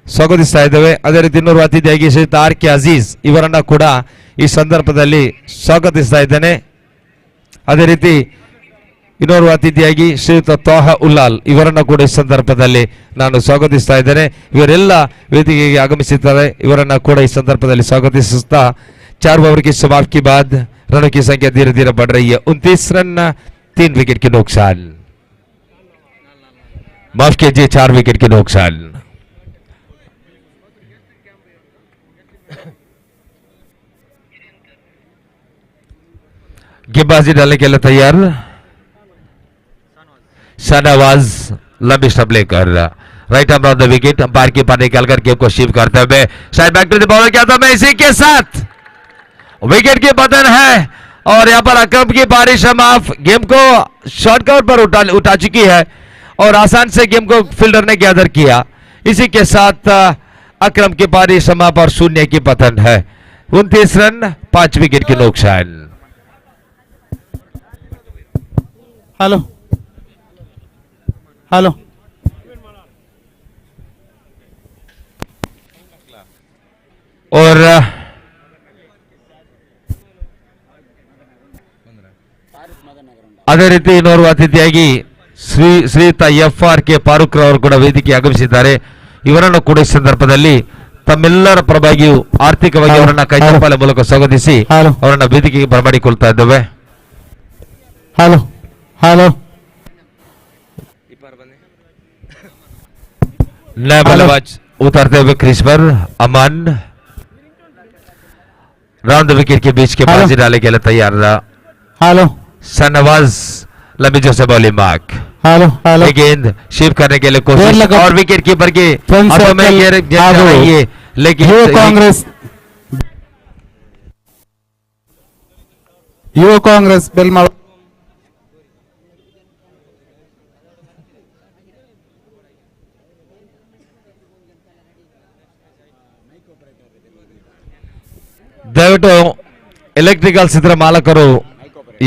ಸ್ವಾಗತಿಸ್ತಾ ಇದ್ದೇವೆ ಅದೇ ರೀತಿ ಇನ್ನೂರು ಅತಿಥಿಯಾಗಿ ಶ್ರೀಯುತ RK ಅಜೀಜ್ ಇವರನ್ನ ಕೂಡ ಈ ಸಂದರ್ಭದಲ್ಲಿ ಸ್ವಾಗತಿಸ್ತಾ ಇದ್ದೇನೆ ಅದೇ ರೀತಿ ಇನ್ನೋರ್ವ ಅತಿಥಿಯಾಗಿ ಶ್ರೀಯುತ ತ್ವಾಹ ಉಲ್ಲಾಲ್ ಇವರನ್ನು ಕೂಡ ಈ ಸಂದರ್ಭದಲ್ಲಿ ನಾನು ಸ್ವಾಗತಿಸ್ತಾ ಇದ್ದೇನೆ. ಇವರೆಲ್ಲ ವೇದಿಕೆಗೆ ಆಗಮಿಸಿದ್ದಾರೆ. ಇವರನ್ನ ಕೂಡ ಈ ಸಂದರ್ಭದಲ್ಲಿ ಸ್ವಾಗತಿಸುತ್ತಾ 4 ओवर की समाप्ति के बाद रनों की संख्या धीरे धीरे बढ़ रही है. 29 रन 3 विकेट के नुकसान. माफ कीजिए 4 विकेट के नुकसान. गेंदबाजी डालने के लिए तैयार शाहनवाज. लंबी स्टंप लेकर right arm on the wicket. Umpire के पार निकालकर गेम को शिफ्ट करते हुए शायद बैक टू द बॉलर क्या था. मैं इसी के साथ विकेट की पतन है और यहां पर अकरम की पारी समाप्त. गेम को शॉर्टकट पर उठा चुकी है और आसान से गेम को फील्डर ने गैदर किया. इसी के साथ अकरम की पारी समाप्त और 0 की पतन है. 29 रन 5 विकेट के नुकसान. हेलो हेलो और ಅದೇ ರೀತಿ ಇನ್ನೋರ್ವ ಅತಿಥಿಯಾಗಿ ಶ್ರೀಯುತ FR ಕೆ ಫಾರೂಕ್ ರವರು ಕೂಡ ವೇದಿಕೆ ಆಗಮಿಸಿದ್ದಾರೆ. ಇವರನ್ನು ಕೂಡ ಈ ಸಂದರ್ಭದಲ್ಲಿ ತಮ್ಮೆಲ್ಲರ ಪರವಾಗಿಯೂ ಆರ್ಥಿಕವಾಗಿ ಅವರನ್ನ ಕೈಚಪ್ಪಾಳೆ ಮೂಲಕ ಸ್ವಾಗತಿಸಿ ಅವರನ್ನ ವೇದಿಕೆಗೆ ಬರಮಾಡಿಕೊಳ್ತಾ ಇದ್ದೇವೆ. हेलो हेलो नया बल्लेबाज उतरते हुए क्रीज पर अमन राउंड विकेट के बीच के बाजी डालने के लिए तैयार रहा. हेलो शाहनवाज लंबी जो से बॉलिंग मार्क. हेलो हेलो गेंद शिफ्ट करने के लिए कोशिश और विकेट कीपर के हाथों में ये लेकिन युवा कांग्रेस बेलमाल ದಯವಿಟ್ಟು ಎಲೆಕ್ಟ್ರಿಕಲ್ ಚಿತ್ರ ಮಾಲಕರು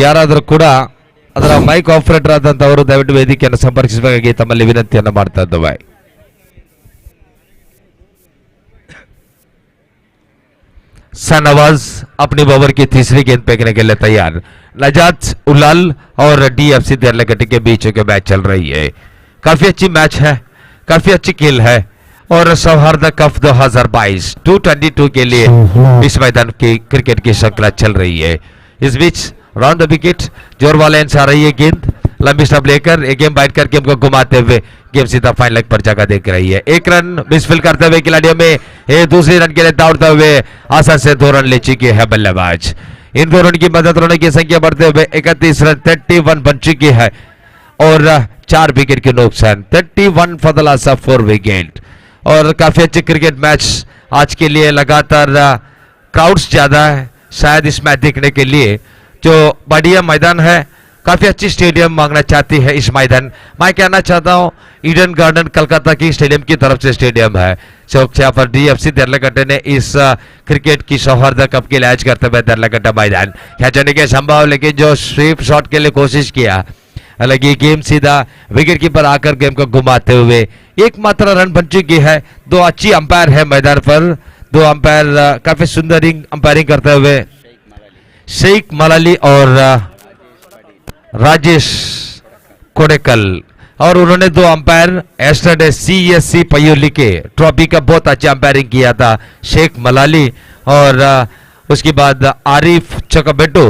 ಯಾರಾದರೂ ಕೂಡ ಅದರ ಮೈಕ್ ಆಪರೇಟರ್ ಆದಂತವರು ದಯವಿಟ್ಟು ವೇದಿಕೆಯನ್ನು ಸಂಪರ್ಕಿಸಬೇಕಾಗಿ ತಮ್ಮಲ್ಲಿ ವಿನಂತಿಯನ್ನು ಮಾಡ್ತಾ ಇದ್ದೇವೆ. शाहनवाज अपनी ओवर की तीसरी गेंद फेंकने के लिए तैयार. नजात उल्लाल और DFC देरलागट्टी के बीच के मैच चल रही है. काफी अच्छी मैच है, काफी अच्छी खेल है और सौहार्द कप 2022 222 के लिए इस मैदान की क्रिकेट की श्रृंखला चल रही है. इस बीच राउंड द विकेट जोर वाले आ रही है गेंद लंबी स्टंप लेकर एक गेम बाइट कर गेम को घुमाते हुए गेम सीधा फाइन लेग पर जगह देख रही है. 1 रन मिसफील्ड करते हुए खिलाड़ियों में दूसरी रन के लिए दौड़ते हुए आसान से 2 रन ले चुके हैं बल्लेबाज. इन 2 रन की मदद रनों की संख्या बढ़ते हुए 31 रन 31 बन चुकी है और 4 विकेट के नुकसान. 31 for the loss of 4 wicket. और काफी अच्छे क्रिकेट मैच आज के लिए. लगातार क्राउड्स ज्यादा है शायद इस मैच देखने के लिए. जो बढ़िया मैदान है, काफी अच्छी स्टेडियम मांगना चाहती है इस मैदान. मैं कहना चाहता हूं ईडन गार्डन कलकत्ता की स्टेडियम की तरफ से स्टेडियम है. यहाँ पर DFC देरलागट्टा ने इस क्रिकेट की सौहार्द कप की लैच करते हुए देरलागट्टा मैदान खेचने के संभव, लेकिन जो स्वीप शॉट के लिए कोशिश किया, हालांकि गेम सीधा विकेट कीपर आकर गेम को घुमाते हुए एकमात्र रन बन चुकी है. 2 अच्छी अंपायर है मैदान पर. 2 अंपायर काफी सुंदर अंपायरिंग करते हुए शेख मलाली और राजेश कोडेकल. और उन्होंने 2 अंपायर एस्टरडे CSC पयोली के ट्रॉफी का बहुत अच्छा अंपायरिंग किया था शेख मलाली और उसके बाद आरिफ चकबेटो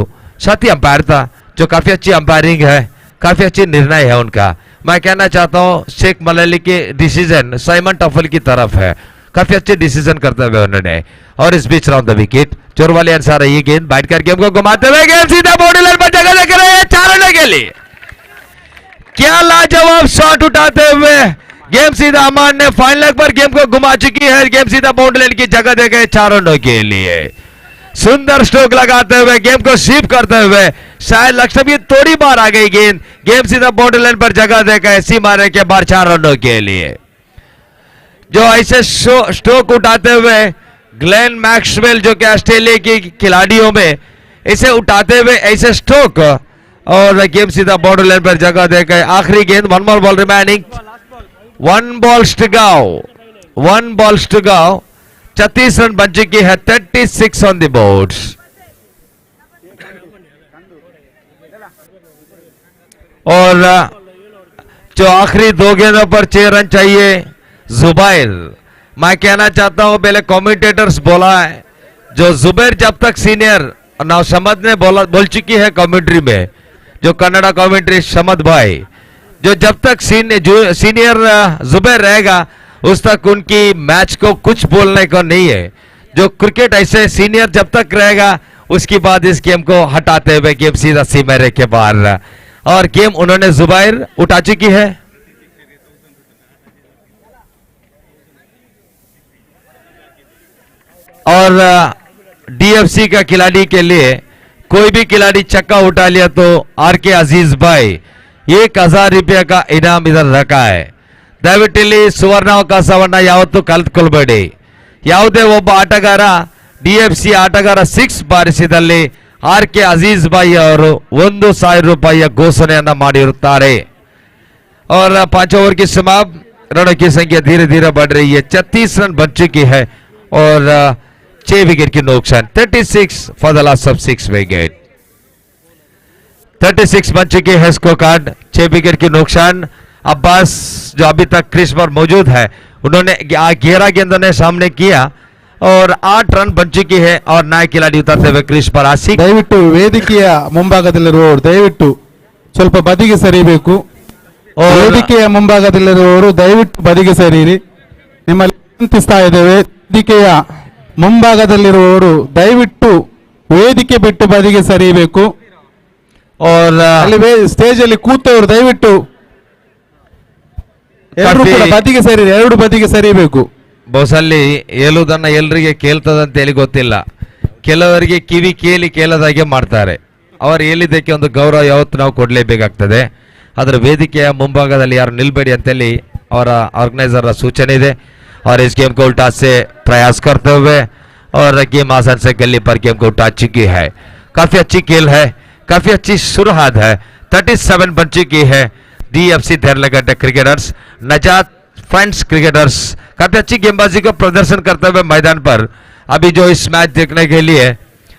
साथी अंपायर था जो काफी अच्छी अंपायरिंग है, काफी अच्छे निर्णय है उनका. मैं कहना चाहता हूं शेख मलाली के डिसीजन साइमन टफल की तरफ है, काफी अच्छे डिसीजन करते हुए उन्होंने. और इस बीच राउंड द विकेट जोर वाले आंसर रही गेंद बैठ कर गेम को घुमाते हुए गेम सीधा बॉडी लाइन पर जगह देख रहे हैं 4 रन के लिए. क्या लाजवाब शॉट उठाते हुए गेम सीधा अमान ने फाइन लेग पर गेम को घुमा चुकी है. गेम सीधा बाउंड्री लाइन की जगह दे गए 4 रनों के लिए. सुंदर स्ट्रोक लगाते हुए गेम को स्वीप करते हुए शायद लक्ष्य भी थोड़ी बार आ गई गेंद. गेम सीधा बाउंड्री लाइन पर जगह दे गए सी मारने के बाद 4 रनों के लिए. जो ऐसे स्ट्रोक उठाते हुए ग्लेन मैक्सवेल जो कि ऑस्ट्रेलिया की खिलाड़ियों में इसे उठाते हुए ऐसे स्ट्रोक और गेम सीधा बॉर्डर लाइन पर जगह दे गए. आखिरी गेंद 1 more ball remaining. 1 balls to go. 1 balls to go. 36 run बन चुकी है. 36 ऑन द बोर्ड. और जो आखिरी 2 गेंदों पर 6 रन चाहिए जुबैर। मैं कहना चाहता हूं, पहले कमेंटेटर्स बोला है, जो जुबैर जब तक सीनियर ना समद ने बोल चुकी है कमेंट्री में, जो कन्नड़ा कमेंट्री समद भाई, जो जब तक सीनियर जुबैर रहेगा उस तक उनकी मैच को कुछ बोलने को नहीं है। जो क्रिकेट ऐसे सीनियर जब तक रहेगा उसके बाद इस गेम को हटाते हुए गेम सीधा सीमेरे के बाहर, और गेम उन्होंने जुबैर उठा चुकी है। और डीएफसी का खिलाड़ी के लिए कोई भी खिलाड़ी छक्का उठा लिया तो आर के अजीज भाई 1000 रुपये का इनाम इधर रखा है। दयविಟ್ಟು ಇಲ್ಲಿ ಸುವರ್ಣಾವಕಾಶವನ್ನ ಯಾವತ್ತೂ ಕಳೆದುಕೊಳ್ಳಬೇಡಿ। ಯಾವುದೇ ಒಬ್ಬ ಆಟಗಾರ ಡಿಎಫ್ಸಿ ಆಟಗಾರ 6 ಬಾರಿಸಿದಲ್ಲಿ ಆರ್ ಕೆ ಅಜೀಜ್ ಭಾई ಅವರು 1000 ರೂಪಾಯಿಯ ಘೋಷಣೆಯನ್ನ ಮಾಡಿರುತ್ತಾರೆ। और 5 ओवर की समाप्त, रनों की संख्या धीरे धीरे बढ़ रही है। 36 रन बन चुकी है और 6 विकेट की नुकसान। 36 for the last of 6 wicket. 36 बन चुके हैं स्कोर कार्ड, 6 विकेट की नुकसान। अब्बास जो अभी तक क्रीज पर मौजूद है, उन्होंने 11 गेंदों ने सामने किया और 8 रन बन चुकी है। और नए खिलाड़ी उतरते हुए क्रीज पर आसिक। ದಯವಿಟ್ಟು ವೇದಿಕೆಯ ಮುಂಭಾಗದಲ್ಲಿರುವವರು ದಯವಿಟ್ಟು ಸ್ವಲ್ಪ ಬದಿಗೆ ಸರಿಬೇಕು. ವೇದಿಕೆಯ ಮುಂಭಾಗದಲ್ಲಿರುವವರು ದಯವಿಟ್ಟು ಬದಿಗೆ ಸರಿಯಿರಿ. ನಿಮ್ಮಲ್ಲಿ ವಿನಂತಿಸ್ತಾ ಇದ್ದೇವೆ, ವೇದಿಕೆಯ ಮುಂಭಾಗದಲ್ಲಿರುವವರು ದಯವಿಟ್ಟು ವೇದಿಕೆ ಬಿಟ್ಟು ಬದಿಗೆ ಸರಿಯಬೇಕು. और ಅಲ್ಲಿ ಸ್ಟೇಜ್ ಅಲ್ಲಿ ಕೂತವರು ದಯವಿಟ್ಟು ಎಲ್ಲರೂ ಕೂಡ ಬದಿಗೆ ಸರಿಯಿರಿ, 2 ಬದಿಗೆ ಸರಿಯಬೇಕು. ಬಹುಸಲ್ಲಿ ಹೇಳುವುದನ್ನ ಎಲ್ಲರಿಗೆ ಕೇಳ್ತದಂತ ಹೇಳಿ ಗೊತ್ತಿಲ್ಲ, ಕೆಲವರಿಗೆ ಕಿವಿ ಕೇಳದಾಗೆ ಮಾಡ್ತಾರೆ. ಅವರು ಹೇಳಿದ್ದಕ್ಕೆ ಒಂದು ಗೌರವ ಯಾವತ್ತು ನಾವು ಕೊಡಲೇಬೇಕಾಗ್ತದೆ. ಅದರ ವೇದಿಕೆಯ ಮುಂಭಾಗದಲ್ಲಿ ಯಾರು ನಿಲ್ಬೇಡಿ ಅಂತೇಳಿ ಅವರ ಆರ್ಗನೈಸರ್ सूचना ಇದೆ। और इस गेम को उल्टा से प्रयास करते हुए और गेम आसान से गली पर गेम को उठा चुकी है। काफी अच्छी खेल है, काफी अच्छी शुरुआत है। 37 बन चुकी है डीएफसी देरलगड्डे क्रिकेटर्स, नजात फंड्स क्रिकेटर्स काफी अच्छी गेंदबाजी को प्रदर्शन करते हुए मैदान पर। अभी जो इस मैच देखने के लिए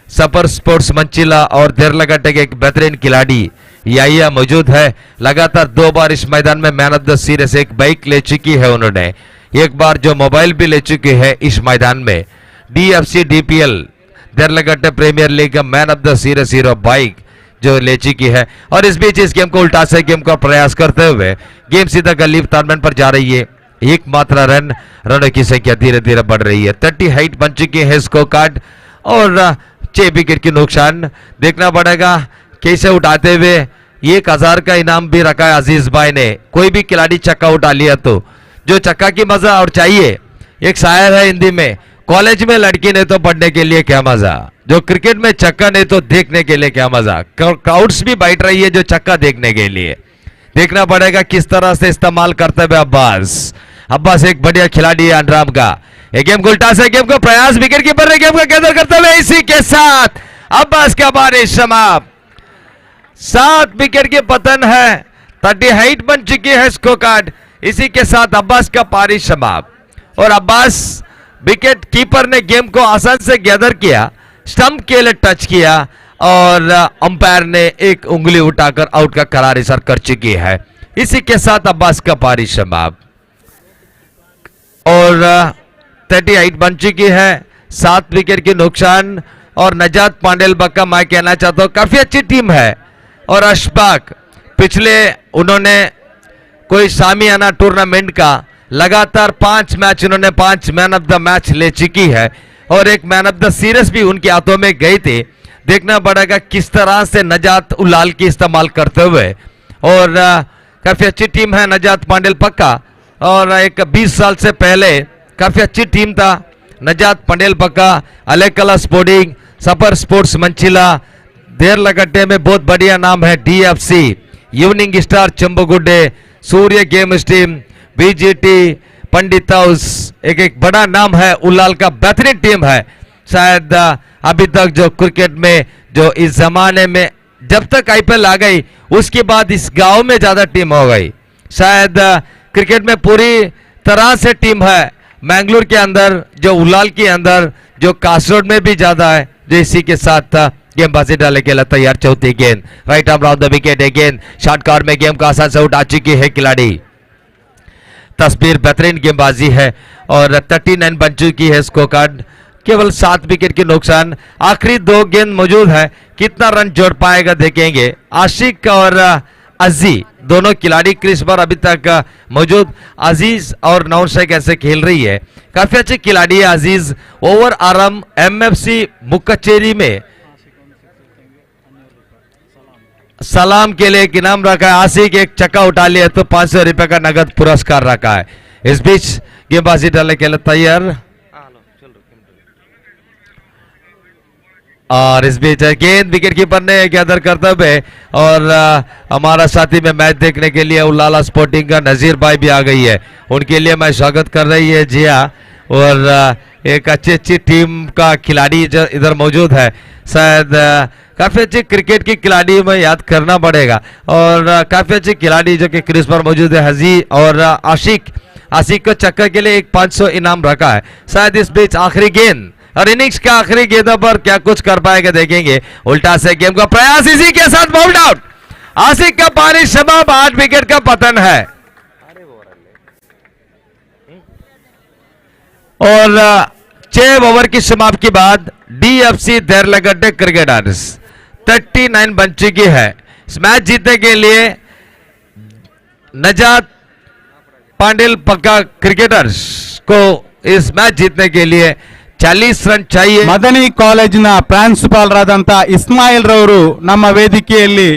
सपर स्पोर्ट्स मंचिला और देरलगड्डे के एक बेहतरीन खिलाड़ी याया मौजूद है। लगातार 2 बार इस मैदान में मैन ऑफ द सीरीज एक बाइक ले चुकी है उन्होंने, एक बार जो मोबाइल भी ले चुके हैं इस मैदान में। डीएफसी डीपीएल देरलगड्डे प्रीमियर लीग का man of the series hero bike जो ले चुकी है। और इस बीच इस गेम को उल्टा से गेम का प्रयास करते हुए गेम सीधा गली टूर्नामेंट पर जा रही है। एकमात्र रनों की संख्या धीरे धीरे बढ़ रही है। 38 बन चुकी है स्कोर कार्ड और 6 विकेट की नुकसान। देखना पड़ेगा कैसे उठाते हुए। 1000 का इनाम भी रखा है अजीज भाई ने। कोई भी खिलाड़ी छक्का उठा लिया तो जो छक्का की मजा और चाहिए, एक शायर है हिंदी में, कॉलेज में लड़की ने तो पढ़ने के लिए क्या मजा, जो क्रिकेट में छक्का नहीं तो देखने के लिए क्या मजा। क्राउड्स भी बैठ रही है जो छक्का देखने के लिए। देखना पड़ेगा किस तरह से इस्तेमाल करते हुए अब्बास एक बढ़िया खिलाड़ी है अंडराम का। एक गेम को उल्टा से गेम को प्रयास विकेट कीपर ने गेम का केंद्र करते हुए इसी के साथ अब्बास का बारिश समाप्त। 7 विकेट के पतन है। 38 बन चुकी है स्कोर कार्ड। इसी के साथ अब्बास का पारी समाप्त। और अब्बास विकेट कीपर ने गेम को आसान से गैदर किया, स्टंप के लिए टच किया और अंपायर ने एक उंगली उठाकर आउट का करार इशारा कर चुकी है। इसी के साथ अब्बास का पारी समाप्त। और 38 बन चुकी है, 7 विकेट की नुकसान। और नजात पांडेल बक्का मैं कहना चाहता हूं काफी अच्छी टीम है। और अशफाक पिछले उन्होंने कोई सामियाना टूर्नामेंट का लगातार 5 मैच उन्होंने 5 मैन ऑफ द मैच ले चुकी है और एक मैन ऑफ द सीरीज भी उनके हाथों में गई थी। देखना पड़ेगा किस तरह से नजात उलाल की इस्तेमाल करते हुए। और काफी अच्छी टीम है नजात पांडेल पक्का। और एक 20 साल से पहले काफी अच्छी टीम था नजात पांडेल पक्का, अलेकला स्पोर्टिंग, सपर स्पोर्ट्स मंचिला, देरलगड्डे में बहुत बढ़िया नाम है डीएफसी, इवनिंग स्टार चंबुगुड्डे, सूर्य गेम्स टीम, बीजीटी, पंडित हाउस, एक बड़ा नाम है। उलाल का बेहतरीन टीम है। शायद अभी तक जो क्रिकेट में जो इस जमाने में जब तक आईपीएल आ गई उसके बाद इस गांव में ज्यादा टीम हो गई। शायद क्रिकेट में पूरी तरह से टीम है। मैंगलोर के अंदर जो उलाल के अंदर जो कासरोड में भी ज्यादा है। जो इसी के साथ गेंदबाजी डालने के लिए तैयार, चौथी गेंद right arm round the wicket, गेंद शॉर्ट कॉर्नर में गेम का आसान से उठा चुकी है खिलाड़ी। तस्वीर बेहतरीन गेंदबाजी है और 39 बन चुकी है स्कोर कार्ड, केवल 7 विकेट के नुकसान। आखिरी 2 गेंद मौजूद है, कितना रन जोड़ पाएगा देखेंगे। आशिक और अजी दोनों खिलाड़ी क्रीज पर अभी तक मौजूद। अजीज और नौशा कैसे खेल रही है, काफी अच्छे खिलाड़ी है अजीज। ओवर आराम एमएफसी मुक्काचेरी में सलाम के लिए एक इनाम रखा है। आशिक एक चक्का उठा लिया तो 500 रुपए का नगद पुरस्कार रखा है। इस बीच गेंदबाजी डालने के लिए तैयार और इस बीच गेंद विकेट कीपर ने गैदर कर्तव्य है और हमारा साथी में मैच देखने के लिए उल्लाला स्पोर्टिंग का नजीर भाई भी आ गई है, उनके लिए मैं स्वागत कर रही है जिया। और एक अच्छी टीम का खिलाड़ी इधर मौजूद है, शायद काफी अच्छी क्रिकेट की खिलाड़ी में याद करना पड़ेगा और काफी अच्छे खिलाड़ी जो कि क्रीज पर मौजूद है हजी और आशिक को चक्कर के लिए एक 500 इनाम रखा है। शायद इस बीच आखिरी गेंद और इनिंग्स का आखिरी गेंदों पर क्या कुछ कर पाएगा देखेंगे। उल्टा से गेम का प्रयास, इसी के साथ बाउंड आउट। आशिक का पारी शबाब, 8 विकेट का पतन है और 6 ओवर की समाप्ति के बाद डीएफसी देरलगड्डे क्रिकेटर्स 39 बन चुकी है। इस मैच जीतने के लिए नजात पांडेल पक्का क्रिकेटर्स को इस मैच जीतने के लिए 40 ರನ್ चाहिए। ಮದನಿ ಕಾಲೇಜಿನ ಪ್ರಾಂಶುಪಾಲರಾದಂತ ಇಸ್ಮಾಯಿಲ್ ರವರು ನಮ್ಮ ವೇದಿಕೆಯಲ್ಲಿ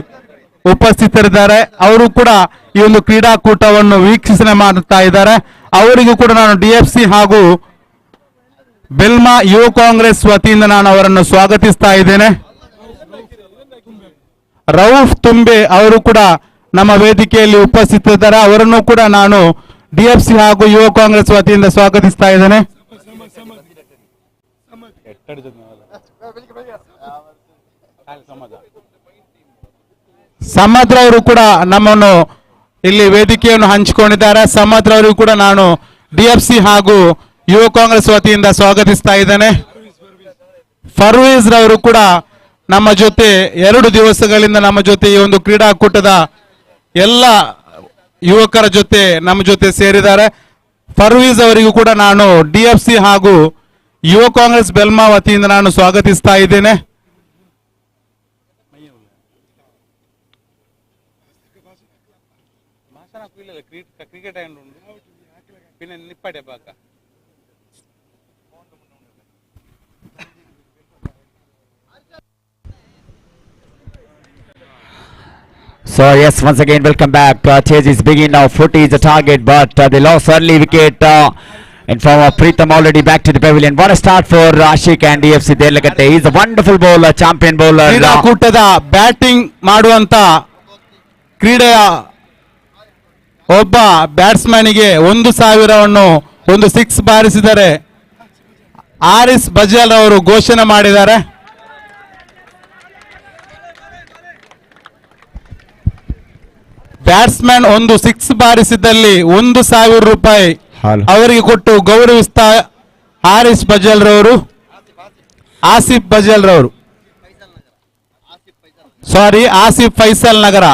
ಉಪಸ್ಥಿತರಿದ್ದಾರೆ. ಅವರು ಕೂಡ ಈ ಒಂದು ಕ್ರೀಡಾಕೂಟವನ್ನು ವೀಕ್ಷಣೆ ಮಾಡುತ್ತಾ ಇದ್ದಾರೆ. ಅವರಿಗೂ ಕೂಡ ನಾನು ಡಿಎಫ್ಸಿ ಹಾಗೂ ಬೆಲ್ಮಾ ಯುವ ಕಾಂಗ್ರೆಸ್ ವತಿಯಿಂದ ನಾನು ಅವರನ್ನು ಸ್ವಾಗತಿಸ್ತಾ ಇದ್ದೇನೆ. ರೌಫ್ ತುಂಬೆ ಅವರು ಕೂಡ ನಮ್ಮ ವೇದಿಕೆಯಲ್ಲಿ ಉಪಸ್ಥಿತರಿದ್ದಾರೆ. ಅವರನ್ನು ಕೂಡ ನಾನು ಡಿಎಫ್ಸಿ ಹಾಗೂ ಯುವ ಕಾಂಗ್ರೆಸ್ ವತಿಯಿಂದ ಸ್ವಾಗತಿಸ್ತಾ ಇದ್ದೇನೆ. ಸಮದ್ರ ಅವರು ಕೂಡ ನಮ್ಮನ್ನು ಇಲ್ಲಿ ವೇದಿಕೆಯನ್ನು ಹಂಚಿಕೊಂಡಿದ್ದಾರೆ. ಸಮದ್ರ ಅವರು ಕೂಡ ನಾನು ಡಿಎಫ್ಸಿ ಹಾಗೂ ಯುವ ಕಾಂಗ್ರೆಸ್ ವತಿಯಿಂದ ಸ್ವಾಗತಿಸ್ತಾ ಇದ್ದೇನೆ. ಫರ್ವೇಜ್ ರವರು ಕೂಡ ನಮ್ಮ ಜೊತೆ 2 ದಿವಸಗಳಿಂದ ನಮ್ಮ ಜೊತೆ ಈ ಒಂದು ಕ್ರೀಡಾಕೂಟದ ಎಲ್ಲ ಯುವಕರ ಜೊತೆ ನಮ್ಮ ಜೊತೆ ಸೇರಿದ್ದಾರೆ. ಫರ್ವೇಜ್ ಅವರಿಗೂ ಕೂಡ ನಾನು ಡಿಎಫ್ಸಿ ಹಾಗೂ ಯುವ ಕಾಂಗ್ರೆಸ್ ಬೆಲ್ಮಾ ವತಿಯಿಂದ ನಾನು ಸ್ವಾಗತಿಸ್ತಾ ಇದ್ದೇನೆ. So yes, once again welcome back. Chase is begin now. 40 is the target, but they lost early wicket in form of Pritham already back to the pavilion. What a start for Ashik and DFC Derlagate. He's a wonderful bowler, champion bowler. ಕ್ರೀಡಾಕೂಟದ batting ಮಾಡುವಂತ ಕ್ರೀಡೆಯ ಒಬ್ಬ ಬ್ಯಾಟ್ಸ್ಮನ್ಗೆ 1,000ವನ್ನು ಒಂದು 6 ಬಾರಿಸಿದರೆ ಆರಿಸ್ ಬಜಾಲ್ ಅವರು ಘೋಷಣೆ ಮಾಡಿದ್ದಾರೆ. Batsman ಒಂದು 6 ಬಾರಿಸಿದಲ್ಲಿ 1,000 ರೂಪಾಯಿ ಅವರಿಗೆ ಕೊಟ್ಟು ಗೌರವಿಸ್ತಾ ಆರಿಸ್ ಬಜಾಲ್ ರವರು ಆಸಿಫ್ ಬಜಾಲ್ ರವರು ಆಸಿಫ್ ಫೈಸಲ್ ನಗರ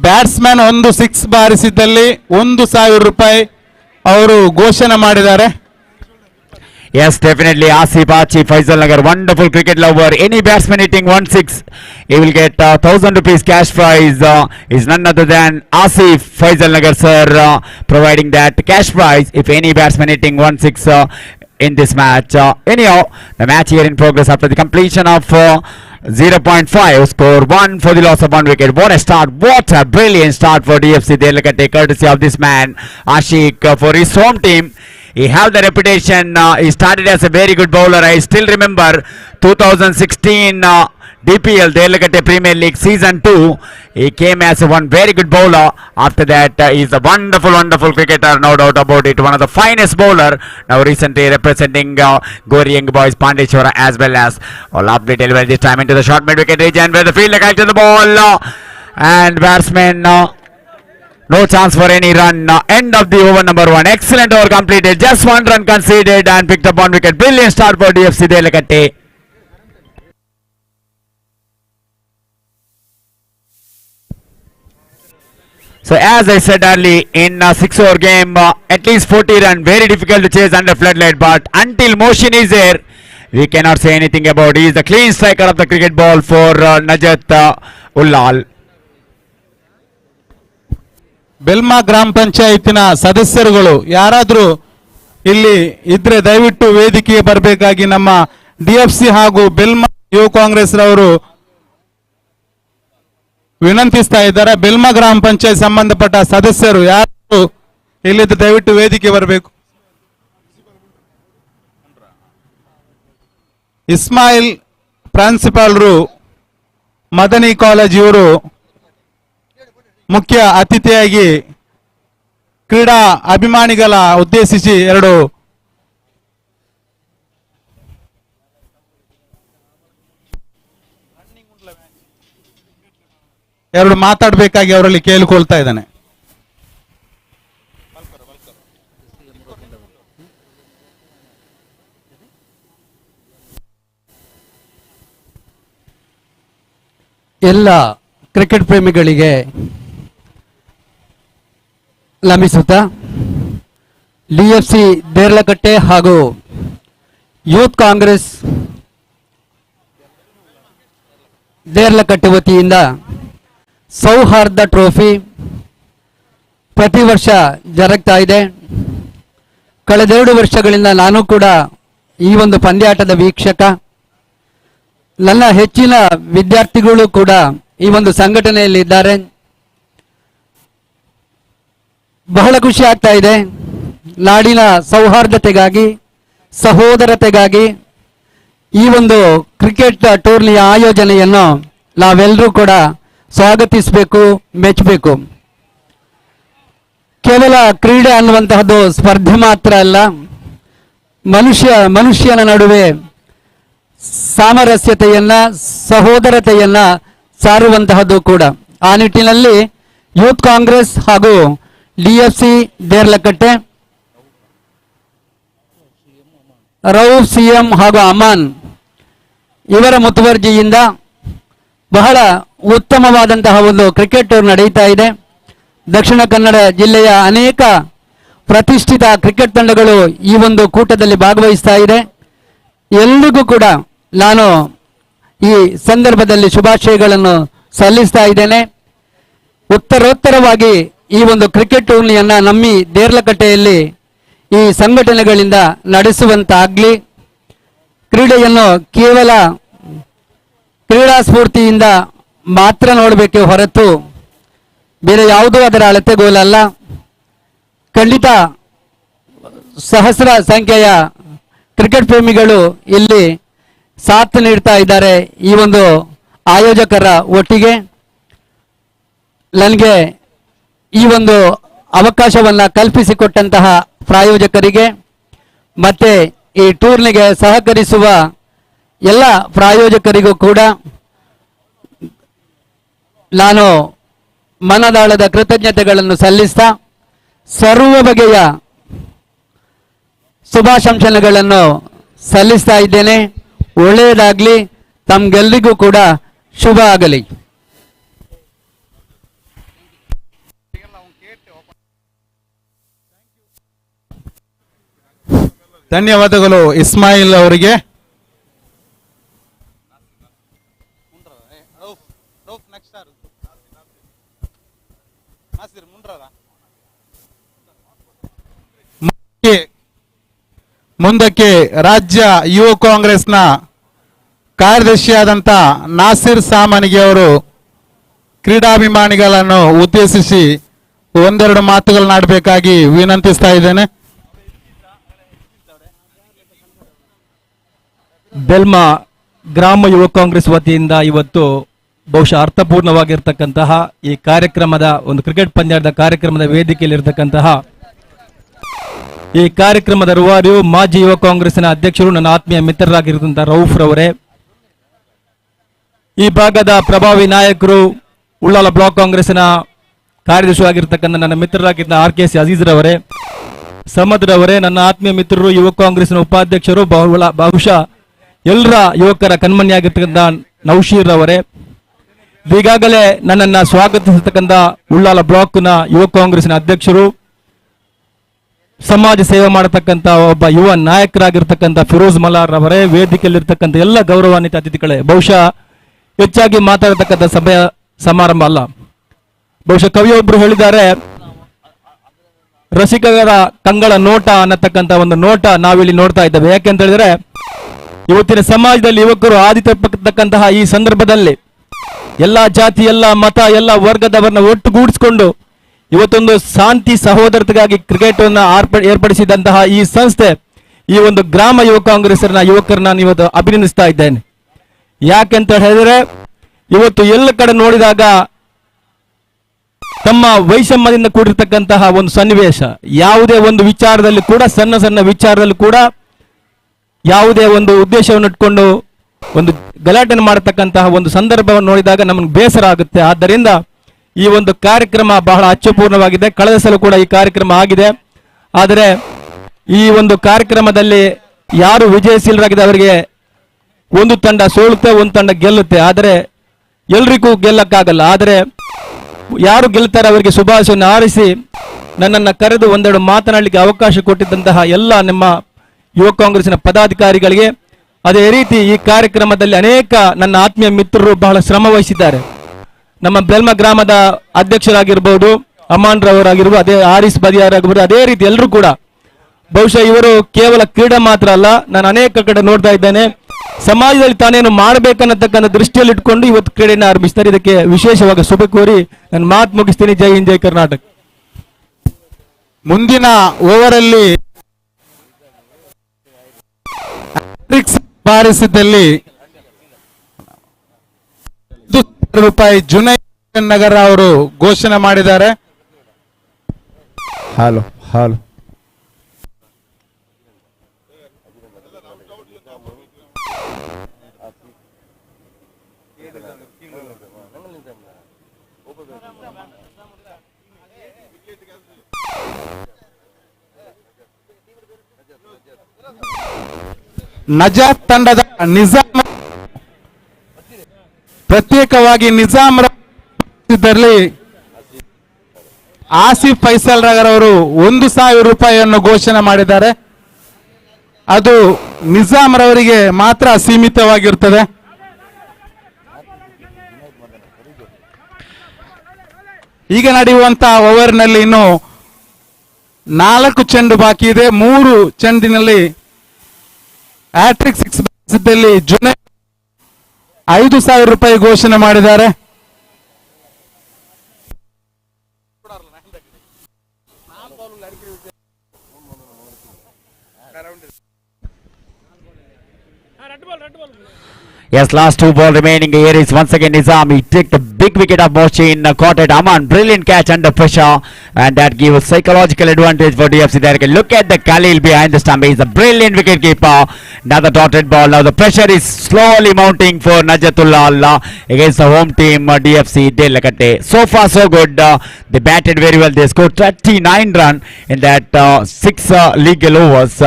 ಬ್ಯಾಟ್ಸ್ಮನ್ ಒಂದು 6 ಬಾರಿಸಿದಲ್ಲಿ 1,000 ರೂಪಾಯಿ ಅವರು ಘೋಷಣೆ ಮಾಡಿದ್ದಾರೆ. Yes, definitely Asif Faisal Nagar, wonderful cricket lover. Any batsman hitting 1-6, he will get 1,000 rupees cash prize. Is none other than Asif Faisal Nagar sir providing that cash prize if any batsman hitting 1-6 in this match. Anyhow, the match here in progress after the completion of 0.5, score 1 for the loss of 1 wicket. What a start, what a brilliant start for DFC. They look at the courtesy of this man Ashik for his home team. He have the reputation. He started as a very good bowler. I still remember 2016 DPL, Derlagate Premier League Season 2. He came as one very good bowler. After that, he's a wonderful cricketer, no doubt about it. One of the finest bowler. Now recently representing Gori Young Boys, Pandechwara, as well as lovely delivery this time into the short mid wicket region where the fielder catches the ball and batsman. No chance for any run. End of the over number 1. Excellent over completed. Just 1 run conceded and picked up 1 wicket. Brilliant start for DFC Derlagate. So as I said early, in a 6-over game, at least 40 run, very difficult to chase under floodlight. But until motion is there, we cannot say anything about. He is the clean striker of the cricket ball for Najat Ullal. Belma ಗ್ರಾಮ ಪಂಚಾಯತಿನ ಸದಸ್ಯರುಗಳು ಯಾರಾದರೂ ಇಲ್ಲಿ ಇದ್ರೆ ದಯವಿಟ್ಟು ವೇದಿಕೆಗೆ ಬರಬೇಕಾಗಿ ನಮ್ಮ ಡಿಎಫ್ಸಿ ಹಾಗೂ ಬೆಲ್ಮಾ ಯುವ ಕಾಂಗ್ರೆಸ್ ರವರು ವಿನಂತಿಸ್ತಾ ಇದ್ದಾರೆ. ಬೆಲ್ಮಾ ಗ್ರಾಮ ಪಂಚಾಯತ್ ಸಂಬಂಧಪಟ್ಟ ಸದಸ್ಯರು ಯಾರು ಇಲ್ಲಿದ್ದು ದಯವಿಟ್ಟು ವೇದಿಕೆ ಬರಬೇಕು. ಇಸ್ಮಾಯಿಲ್ ಪ್ರಾಂಶುಪಾಲರು ಮದನಿ ಕಾಲೇಜ್ ಇವರು ಮುಖ್ಯ ಅತಿಥಿಯಾಗಿ ಕ್ರೀಡಾ ಅಭಿಮಾನಿಗಳ ಉದ್ದೇಶಿಸಿ ಎರಡು ಮಾತಾಡಬೇಕಾಗಿ ಅವರಲ್ಲಿ ಕೇಳಿಕೊಳ್ತಾ ಇದ್ದಾನೆ. ಎಲ್ಲ ಕ್ರಿಕೆಟ್ ಪ್ರೇಮಿಗಳಿಗೆ ಲಭಿಸುತ್ತಾ ಡಿಎಫ್ಸಿ ದೇರ್ಲಕಟ್ಟೆ ಹಾಗೂ ಯೂತ್ ಕಾಂಗ್ರೆಸ್ ದೇರ್ಲಕಟ್ಟೆ ವತಿಯಿಂದ ಸೌಹಾರ್ದ ಟ್ರೋಫಿ ಪ್ರತಿ ವರ್ಷ ಜರುಗ್ತಾ ಇದೆ. ಕಳೆದ 2 ವರ್ಷಗಳಿಂದ ನಾನು ಕೂಡ ಈ ಒಂದು ಪಂದ್ಯಾಟದ ವೀಕ್ಷಕ. ನನ್ನ ಹೆಚ್ಚಿನ ವಿದ್ಯಾರ್ಥಿಗಳು ಕೂಡ ಈ ಒಂದು ಸಂಘಟನೆಯಲ್ಲಿ ಇದ್ದಾರೆ. ಬಹಳ ಖುಷಿ ಆಗ್ತಾ ಇದೆ. ನಾಡಿನ ಸೌಹಾರ್ದತೆಗಾಗಿ, ಸಹೋದರತೆಗಾಗಿ ಈ ಒಂದು ಕ್ರಿಕೆಟ್ ಟೂರ್ನಿಯ ಆಯೋಜನೆಯನ್ನು ನಾವೆಲ್ಲರೂ ಕೂಡ ಸ್ವಾಗತಿಸಬೇಕು, ಮೆಚ್ಚಬೇಕು. ಕೇವಲ ಕ್ರೀಡೆ ಅನ್ನುವಂತಹದ್ದು ಸ್ಪರ್ಧೆ ಮಾತ್ರ ಅಲ್ಲ, ಮನುಷ್ಯನ ನಡುವೆ ಸಾಮರಸ್ಯತೆಯನ್ನ, ಸಹೋದರತೆಯನ್ನ ಸಾರುವಂತಹದ್ದು ಕೂಡ. ಆ ನಿಟ್ಟಿನಲ್ಲಿ ಯೂತ್ ಕಾಂಗ್ರೆಸ್ ಹಾಗೂ ಡಿಎಫ್ಸಿ ದೇರ್ಲಕಟ್ಟೆ, ರೌಫ್ ಸಿಎಂ ಹಾಗೂ ಅಮಾನ್ ಇವರ ಮುತುವರ್ಜಿಯಿಂದ ಬಹಳ ಉತ್ತಮವಾದಂತಹ ಒಂದು ಕ್ರಿಕೆಟ್ ಟೂರ್ ನಡೀತಾ ಇದೆ. ದಕ್ಷಿಣ ಕನ್ನಡ ಜಿಲ್ಲೆಯ ಅನೇಕ ಪ್ರತಿಷ್ಠಿತ ಕ್ರಿಕೆಟ್ ತಂಡಗಳು ಈ ಒಂದು ಕೂಟದಲ್ಲಿ ಭಾಗವಹಿಸ್ತಾ ಇದೆ. ಎಲ್ರಿಗೂ ಕೂಡ ನಾನು ಈ ಸಂದರ್ಭದಲ್ಲಿ ಶುಭಾಶಯಗಳನ್ನು ಸಲ್ಲಿಸ್ತಾ ಇದ್ದೇನೆ. ಉತ್ತರೋತ್ತರವಾಗಿ ಈ ಒಂದು ಕ್ರಿಕೆಟ್ ಟೂರ್ನಿಯನ್ನ ನಮ್ಮಿ ದೇರ್ಲಕಟ್ಟೆಯಲ್ಲಿ ಈ ಸಂಘಟನೆಗಳಿಂದ ನಡೆಸುವಂತಾಗ್ಲಿ. ಕ್ರೀಡೆಯನ್ನು ಕೇವಲ ಕ್ರೀಡಾ ಸ್ಫೂರ್ತಿಯಿಂದ ಮಾತ್ರ ನೋಡಬೇಕೆ ಹೊರತು ಬೇರೆ ಯಾವುದೂ ಅದರ ಅಳತೆಗೋಲಲ್ಲ. ಖಂಡಿತ ಸಹಸ್ರ ಸಂಖ್ಯೆಯ ಕ್ರಿಕೆಟ್ ಪ್ರೇಮಿಗಳು ಇಲ್ಲಿ ಸಾಥ್ ನೀಡ್ತಾ ಇದ್ದಾರೆ. ಈ ಒಂದು ಆಯೋಜಕರ ಒಟ್ಟಿಗೆ ನನಗೆ ಈ ಒಂದು ಅವಕಾಶವನ್ನ ಕಲ್ಪಿಸಿಕೊಟ್ಟಂತಹ ಪ್ರಾಯೋಜಕರಿಗೆ ಮತ್ತೆ ಈ ಟೂರ್ನಿಗೆ ಸಹಕರಿಸುವ ಎಲ್ಲ ಪ್ರಾಯೋಜಕರಿಗೂ ಕೂಡ ನಾನು ಮನದಾಳದ ಕೃತಜ್ಞತೆಗಳನ್ನು ಸಲ್ಲಿಸ್ತಾ ಸರ್ವ ಬಗೆಯ ಶುಭಾಶಂಸನೆಗಳನ್ನು ಸಲ್ಲಿಸ್ತಾ ಇದ್ದೇನೆ. ಒಳ್ಳೆಯದಾಗಲಿ, ತಮ್ಗೆಲ್ಲರಿಗೂ ಕೂಡ ಶುಭ ಆಗಲಿ. ಧನ್ಯವಾದಗಳು ಇಸ್ಮಾಯಿಲ್ ಅವರಿಗೆ. ಮುಂದಕ್ಕೆ ರಾಜ್ಯ ಯುವ ಕಾಂಗ್ರೆಸ್ನ ಕಾರ್ಯದರ್ಶಿಯಾದಂಥ ನಾಸಿರ್ ಸಾಮಾನಿಗೆ ಅವರು ಕ್ರೀಡಾಭಿಮಾನಿಗಳನ್ನು ಉದ್ದೇಶಿಸಿ ಒಂದೆರಡು ಮಾತುಗಳನ್ನಾಡಬೇಕಾಗಿ ವಿನಂತಿಸ್ತಾ ಇದ್ದೇನೆ. ಬೆಲ್ಮಾ ಗ್ರಾಮ ಯುವ ಕಾಂಗ್ರೆಸ್ ವತಿಯಿಂದ ಇವತ್ತು ಬಹುಶಃ ಅರ್ಥಪೂರ್ಣವಾಗಿರ್ತಕ್ಕಂತಹ ಈ ಕಾರ್ಯಕ್ರಮದ ಒಂದು ಕ್ರಿಕೆಟ್ ಪಂದ್ಯದ ಕಾರ್ಯಕ್ರಮದ ವೇದಿಕೆಯಲ್ಲಿರ್ತಕ್ಕಂತಹ ಈ ಕಾರ್ಯಕ್ರಮದ ರೂವಾರಿಯು ಮಾಜಿ ಯುವ ಕಾಂಗ್ರೆಸ್ನ ಅಧ್ಯಕ್ಷರು, ನನ್ನ ಆತ್ಮೀಯ ಮಿತ್ರರಾಗಿರುವಂತಹ ರೌಫ್ ರವರೇ, ಈ ಭಾಗದ ಪ್ರಭಾವಿ ನಾಯಕರು, ಉಳ್ಳಾಲ ಬ್ಲಾಕ್ ಕಾಂಗ್ರೆಸ್ನ ಕಾರ್ಯದರ್ಶಿಯಾಗಿರ್ತಕ್ಕಂಥ ನನ್ನ ಮಿತ್ರರಾಗಿದ್ದ RKC ಅಜೀಜ್ ರವರೇ, ಸಮದ್ ರವರೇ, ನನ್ನ ಆತ್ಮೀಯ ಮಿತ್ರರು, ಯುವ ಕಾಂಗ್ರೆಸ್ನ ಉಪಾಧ್ಯಕ್ಷರು, ಬಹುಶಃ ಎಲ್ಲರ ಯುವಕರ ಕಣ್ಮಣಿಯಾಗಿರ್ತಕ್ಕಂಥ ನೌಶೀರ್ ರವರೇ, ಈಗಾಗಲೇ ನನ್ನನ್ನ ಸ್ವಾಗತಿಸತಕ್ಕಂಥ ಉಳ್ಳಾಲ ಬ್ಲಾಕ್ನ ಯುವ ಕಾಂಗ್ರೆಸ್ನ ಅಧ್ಯಕ್ಷರು, ಸಮಾಜ ಸೇವೆ ಮಾಡತಕ್ಕಂಥ ಒಬ್ಬ ಯುವ ನಾಯಕರಾಗಿರ್ತಕ್ಕಂಥ ಫಿರೋಜ್ ಮಲಾರ್ ಅವರೇ, ವೇದಿಕೆಯಲ್ಲಿರ್ತಕ್ಕಂಥ ಎಲ್ಲ ಗೌರವಾನ್ವಿತ ಅತಿಥಿಗಳೇ, ಬಹುಶಃ ಹೆಚ್ಚಾಗಿ ಮಾತಾಡತಕ್ಕಂಥ ಸಭೆಯ ಸಮಾರಂಭ ಅಲ್ಲ. ಬಹುಶಃ ಕವಿಯೊಬ್ಬರು ಹೇಳಿದ್ದಾರೆ, ರಸಿಕರ ಕಂಗಳ ನೋಟ ಅನ್ನತಕ್ಕಂಥ ಒಂದು ನೋಟ ನಾವಿಲ್ಲಿ ನೋಡ್ತಾ ಇದ್ದೇವೆ. ಯಾಕೆಂತ ಹೇಳಿದ್ರೆ ಇವತ್ತಿನ ಸಮಾಜದಲ್ಲಿ ಯುವಕರು ಹಾದಿ ತಪ್ಪತಕ್ಕಂತಹ ಈ ಸಂದರ್ಭದಲ್ಲಿ ಎಲ್ಲ ಜಾತಿ, ಎಲ್ಲ ಮತ, ಎಲ್ಲ ವರ್ಗದವರನ್ನ ಒಟ್ಟುಗೂಡಿಸಿಕೊಂಡು ಇವತ್ತೊಂದು ಶಾಂತಿ ಸಹೋದರತೆಗಾಗಿ ಕ್ರಿಕೆಟ್ ಅನ್ನ ಏರ್ಪಡಿಸಿದಂತಹ ಈ ಸಂಸ್ಥೆ, ಈ ಒಂದು ಗ್ರಾಮ ಯುವ ಕಾಂಗ್ರೆಸ್ನ ಯುವಕರನ್ನ ನಾನು ಇವತ್ತು ಅಭಿನಂದಿಸ್ತಾ ಇದ್ದೇನೆ. ಯಾಕೆಂತ ಹೇಳಿದ್ರೆ ಇವತ್ತು ಎಲ್ಲ ಕಡೆ ನೋಡಿದಾಗ ತಮ್ಮ ವೈಷಮ್ಯದಿಂದ ಕೂಡಿರ್ತಕ್ಕಂತಹ ಒಂದು ಸನ್ನಿವೇಶ, ಯಾವುದೇ ಒಂದು ವಿಚಾರದಲ್ಲಿ ಕೂಡ, ಸಣ್ಣ ಸಣ್ಣ ವಿಚಾರದಲ್ಲಿ ಕೂಡ ಯಾವುದೇ ಒಂದು ಉದ್ದೇಶವನ್ನು ಇಟ್ಕೊಂಡು ಒಂದು ಗಲಾಟೆ ಮಾಡತಕ್ಕಂತಹ ಒಂದು ಸಂದರ್ಭವನ್ನು ನೋಡಿದಾಗ ನಮಗೆ ಬೇಸರ ಆಗುತ್ತೆ. ಆದ್ದರಿಂದ ಈ ಒಂದು ಕಾರ್ಯಕ್ರಮ ಬಹಳ ಅಚ್ಚುಪೂರ್ಣವಾಗಿದೆ. ಕಳೆದ ಸಲ ಕೂಡ ಈ ಕಾರ್ಯಕ್ರಮ ಆಗಿದೆ. ಆದರೆ ಈ ಒಂದು ಕಾರ್ಯಕ್ರಮದಲ್ಲಿ ಯಾರು ವಿಜಯಶೀಲರಾಗಿದೆ ಅವರಿಗೆ ಒಂದು ತಂಡ ಸೋಲುತ್ತೆ, ಒಂದು ತಂಡ ಗೆಲ್ಲುತ್ತೆ. ಆದರೆ ಎಲ್ರಿಗೂ ಗೆಲ್ಲಕ್ಕಾಗಲ್ಲ. ಆದರೆ ಯಾರು ಗೆಲ್ತಾರೆ ಅವರಿಗೆ ಶುಭಾಶಯವನ್ನು ಹಾರೈಸಿ ನನ್ನನ್ನು ಕರೆದು ಒಂದೆರಡು ಮಾತನಾಡಲಿಕ್ಕೆ ಅವಕಾಶ ಕೊಟ್ಟಿದ್ದಂತಹ ಎಲ್ಲ ನಿಮ್ಮ ಯುವ ಕಾಂಗ್ರೆಸ್ನ ಪದಾಧಿಕಾರಿಗಳಿಗೆ, ಅದೇ ರೀತಿ ಈ ಕಾರ್ಯಕ್ರಮದಲ್ಲಿ ಅನೇಕ ನನ್ನ ಆತ್ಮೀಯ ಮಿತ್ರರು ಬಹಳ ಶ್ರಮ ವಹಿಸಿದ್ದಾರೆ. ನಮ್ಮ ಬೆಲ್ಮ ಗ್ರಾಮದ ಅಧ್ಯಕ್ಷರಾಗಿರ್ಬೋದು, ಅಮಾನ್ ರವರಾಗಿರ್ಬೋದು, ಅದೇ ಆರಿಸ್ ಬದಿಯಾರ್ ಆಗಿರ್ಬೋದು, ಅದೇ ರೀತಿ ಎಲ್ಲರೂ ಕೂಡ ಬಹುಶಃ ಇವರು ಕೇವಲ ಕ್ರೀಡೆ ಮಾತ್ರ ಅಲ್ಲ, ನಾನು ಅನೇಕ ಕಡೆ ನೋಡ್ತಾ ಇದ್ದೇನೆ, ಸಮಾಜದಲ್ಲಿ ತಾನೇನು ಮಾಡಬೇಕನ್ನತಕ್ಕಂಥ ದೃಷ್ಟಿಯಲ್ಲಿ ಇಟ್ಕೊಂಡು ಇವತ್ತು ಕ್ರೀಡೆಯನ್ನು ಆರಂಭಿಸ್ತಾರೆ. ಇದಕ್ಕೆ ವಿಶೇಷವಾಗಿ ಶುಭ ಕೋರಿ ನಾನು ಮಾತು ಮುಗಿಸ್ತೀನಿ. ಜೈ ಹಿಂದ್, ಜೈ ಕರ್ನಾಟಕ. ಮುಂದಿನ ಓವರಲ್ಲಿ ಬಾರಿಸಿದಲ್ಲಿ ರೂಪಾಯಿ ಜುನೈದ್ ನಗರ ಅವರು ಘೋಷಣೆ ಮಾಡಿದ್ದಾರೆ. ಹಲೋ ಹಲೋ ನಜಾತ್ ತಂಡದ ನಿಜಾಮ್ ಪ್ರತ್ಯೇಕವಾಗಿ ನಿಜಾಮ್ ಇದರಲ್ಲಿ ಆಸಿಫ್ ಫೈಸಲ್ ನಗರ್ ಅವರು 1,000 ರೂಪಾಯಿಯನ್ನು ಘೋಷಣೆ ಮಾಡಿದ್ದಾರೆ. ಅದು ನಿಜಾಮ್ ರವರಿಗೆ ಮಾತ್ರ ಸೀಮಿತವಾಗಿರುತ್ತದೆ. ಈಗ ನಡೆಯುವಂತಹ ಓವರ್ನಲ್ಲಿ ಇನ್ನು 4 ಚೆಂಡು ಬಾಕಿ ಇದೆ. 3 ಚೆಂಡಿನಲ್ಲಿ ಹ್ಯಾಟ್ರಿಕ್ 6 ಬಾರಿಸಿದಲ್ಲಿ ಜುನೈದ್ 5,000 ರೂಪಾಯಿ ಘೋಷಣೆ ಮಾಡಿದ್ದಾರೆ. Yes, last 2 ball remaining. Here is once again Nizam. He took the big wicket of Moshin, caught it. Aman, brilliant catch under pressure, and that gives psychological advantage for DFC. There, look at the Khalil behind the stump. He's a brilliant wicket keeper. Another dotted ball. Now the pressure is slowly mounting for Najatullah against the home team DFC Delakate. So far so good. They batted very well. They scored 39 runs in that 6 legal overs.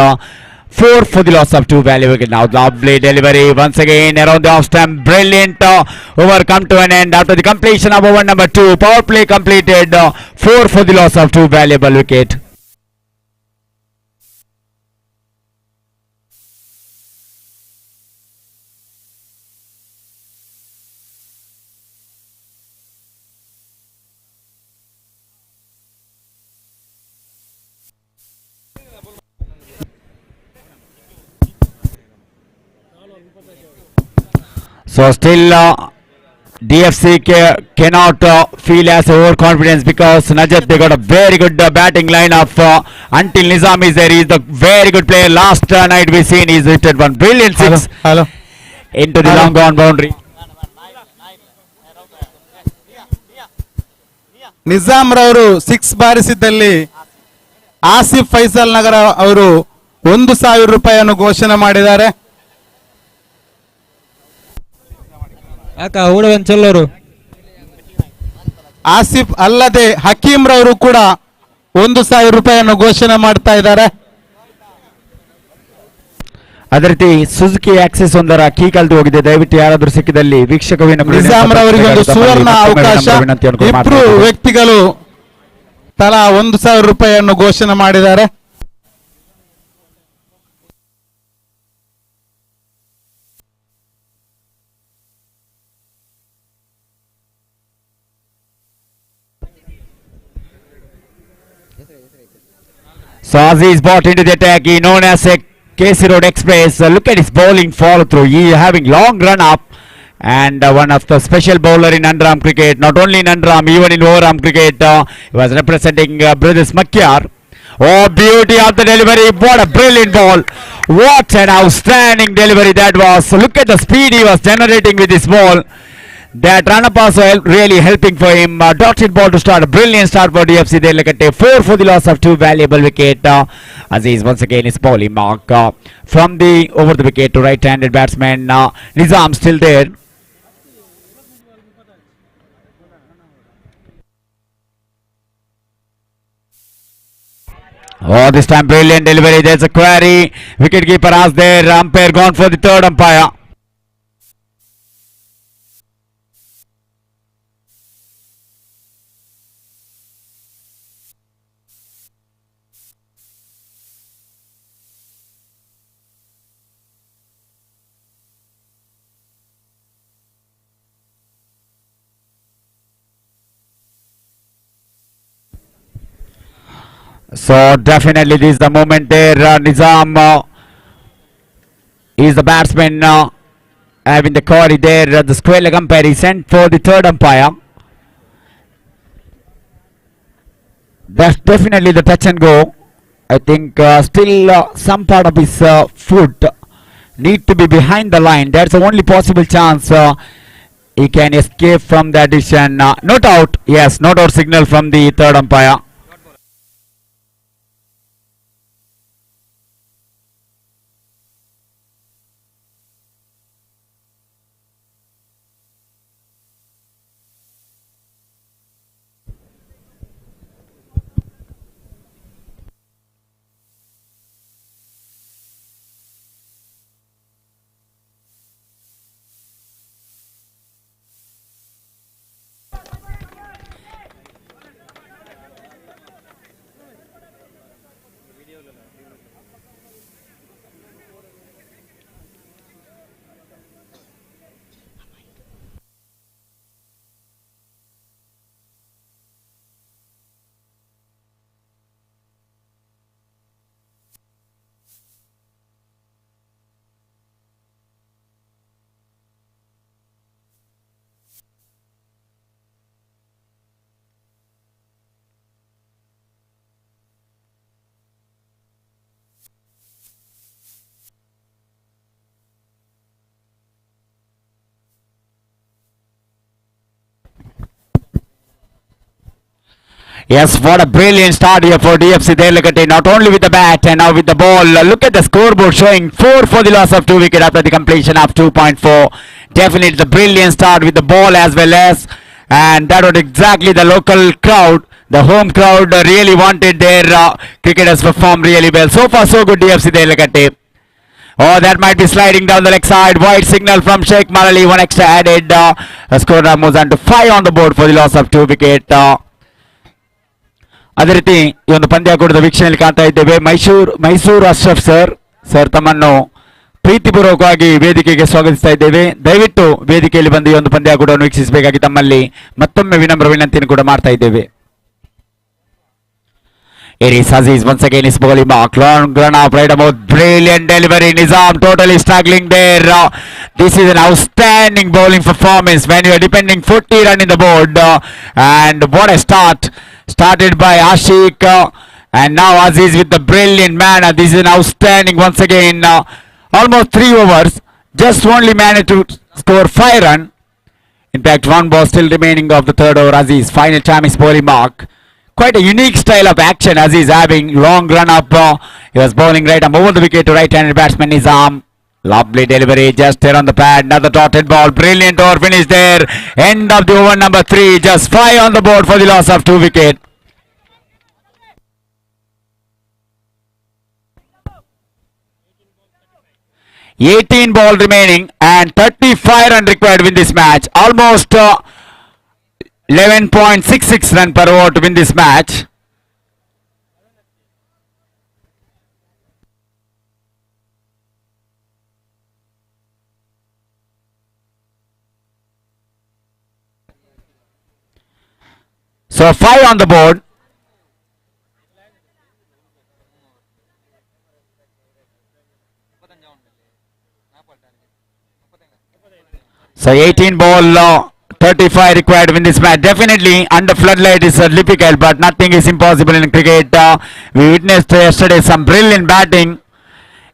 4 for the loss of 2 value wicket. Now lovely delivery once again around the off stump. Brilliant over come to an end after the completion of over number 2. Power play completed. 4 for the loss of 2 valuable wicket. So still DFC cannot feel as overconfidence because Najat, they got a very good batting lineup until Nizam is there. He is the very good player. Last night we seen he's hit one brilliant 6 into the long gone boundary. Nizam ರವರು 6 ಬಾರಿಸಿದ್ದಲ್ಲಿ ಆಸಿಫ್ ಫೈಸಲ್ ನಗರ ಅವರು 1,000 ರೂಪಾಯಿಯನ್ನು ಘೋಷಣೆ ಮಾಡಿದ್ದಾರೆ. ಆಸಿಫ್ ಅಲ್ಲದೆ ಹಕೀಂ ರವರು ಕೂಡ 1,000 ರೂಪಾಯಿಯನ್ನು ಘೋಷಣೆ ಮಾಡ್ತಾ ಇದ್ದಾರೆ. ಅದೇ ರೀತಿ ಸುಜುಕಿ ಆಕ್ಸಿಸ್ ಒಂದರ ಕೀ ಕಳೆದು ಹೋಗಿದೆ. ದಯವಿಟ್ಟು ಯಾರಾದ್ರೂ ಸಿಕ್ಕಿದಲ್ಲಿ ವೀಕ್ಷಕವಿನ ನಿಜಾಮ್ ರವರಿಗೆ ಒಂದು ಸುವರ್ಣ ಅವಕಾಶ. ಇಬ್ರು ವ್ಯಕ್ತಿಗಳು ತಲಾ 1,000 ರೂಪಾಯಿಯನ್ನು ಘೋಷಣೆ ಮಾಡಿದ್ದಾರೆ. So Aziz brought into the attack, he known as a KC Road Express. Look at his bowling follow through. He having long run up and one of the special bowler in Andhram cricket. Not only in Andhram, even in overarm cricket, he was representing Brothers Makyar. Oh, beauty of the delivery! What a brilliant ball! What an outstanding delivery that was! Look at the speed he was generating with this ball. That run-up also really helping for him. Dotted ball to start. A brilliant start for DFC. They look at 4 for the loss of 2 valuable wicket. Aziz once again is bowling mark from the over the wicket to right-handed batsman. Nizam still there. Oh, this time brilliant delivery. There's a query. Wicket keeper has there. Umpire gone for the third umpire. So definitely this is the moment there. Nizam is the batsman having the query there. The square leg umpire is sent for the third umpire. That's definitely the touch and go. I think still some part of his foot need to be behind the line. That's the only possible chance he can escape from that decision. Not out. Yes, not out signal from the third umpire. Yes, what a brilliant start here for DFC. There, look at it, not only with the bat and now with the ball. Look at the scoreboard showing 4 for the loss of 2 wicket after the completion of 2.4. Definitely the brilliant start with the ball as well as, and that was exactly the local crowd. The home crowd really wanted their cricketers perform really well. So far so good DFC. There, look at it. Oh, that might be sliding down the leg side. Wide signal from Sheikh Malali. One extra added. The score moves on to 5 on the board for the loss of 2 wicket. ಅದೇ ರೀತಿ ಈ ಒಂದು ಪಂದ್ಯಾಕೂಟದ ವೀಕ್ಷಣೆಯಲ್ಲಿ ಕಾಣ್ತಾ ಇದ್ದೇವೆ. Mysuru Ashraf sir ತಮ್ಮನ್ನು ಪ್ರೀತಿಪೂರ್ವಕವಾಗಿ ವೇದಿಕೆಗೆ ಸ್ವಾಗತಿಸ್ತಾ ಇದ್ದೇವೆ. ದಯವಿಟ್ಟು ವೇದಿಕೆಯಲ್ಲಿ ಬಂದು ಈ ಒಂದು ಪಂದ್ಯಾಕೂಟವನ್ನು ವೀಕ್ಷಿಸಬೇಕಾಗಿ ತಮ್ಮಲ್ಲಿ ಮತ್ತೊಮ್ಮೆ ವಿನಮ್ರ ವಿನಂತಿಯನ್ನು ಕೂಡ ಮಾಡ್ತಾ ಇದ್ದೇವೆ. It is Aziz once again is bowling mark. Long run up right about brilliant delivery. Nizam totally struggling there. This is an outstanding bowling performance when you are depending 40 run in the board. And what a start. Started by Ashik and now Aziz with the brilliant manner. This is an outstanding once again. Almost 3 overs. Just only managed to score 5 run. In fact, 1 ball still remaining of the 3rd over. Aziz final time is bowling mark. Quite a unique style of action. Aziz having long run up. He was bowling right up over the wicket to right-handed batsman Nizam. Lovely delivery just there on the pad. Another dotted ball. Brilliant over finish there. End of the over number 3. Just 5 on the board for the loss of 2 wicket. 18 ball remaining and 35 run required to win this match. Almost 11.66 run per over to win this match. So 5 on the board. So 18 ball, 35 required to win this match. Definitely under floodlight is difficult, but nothing is impossible in cricket. We witnessed yesterday some brilliant batting.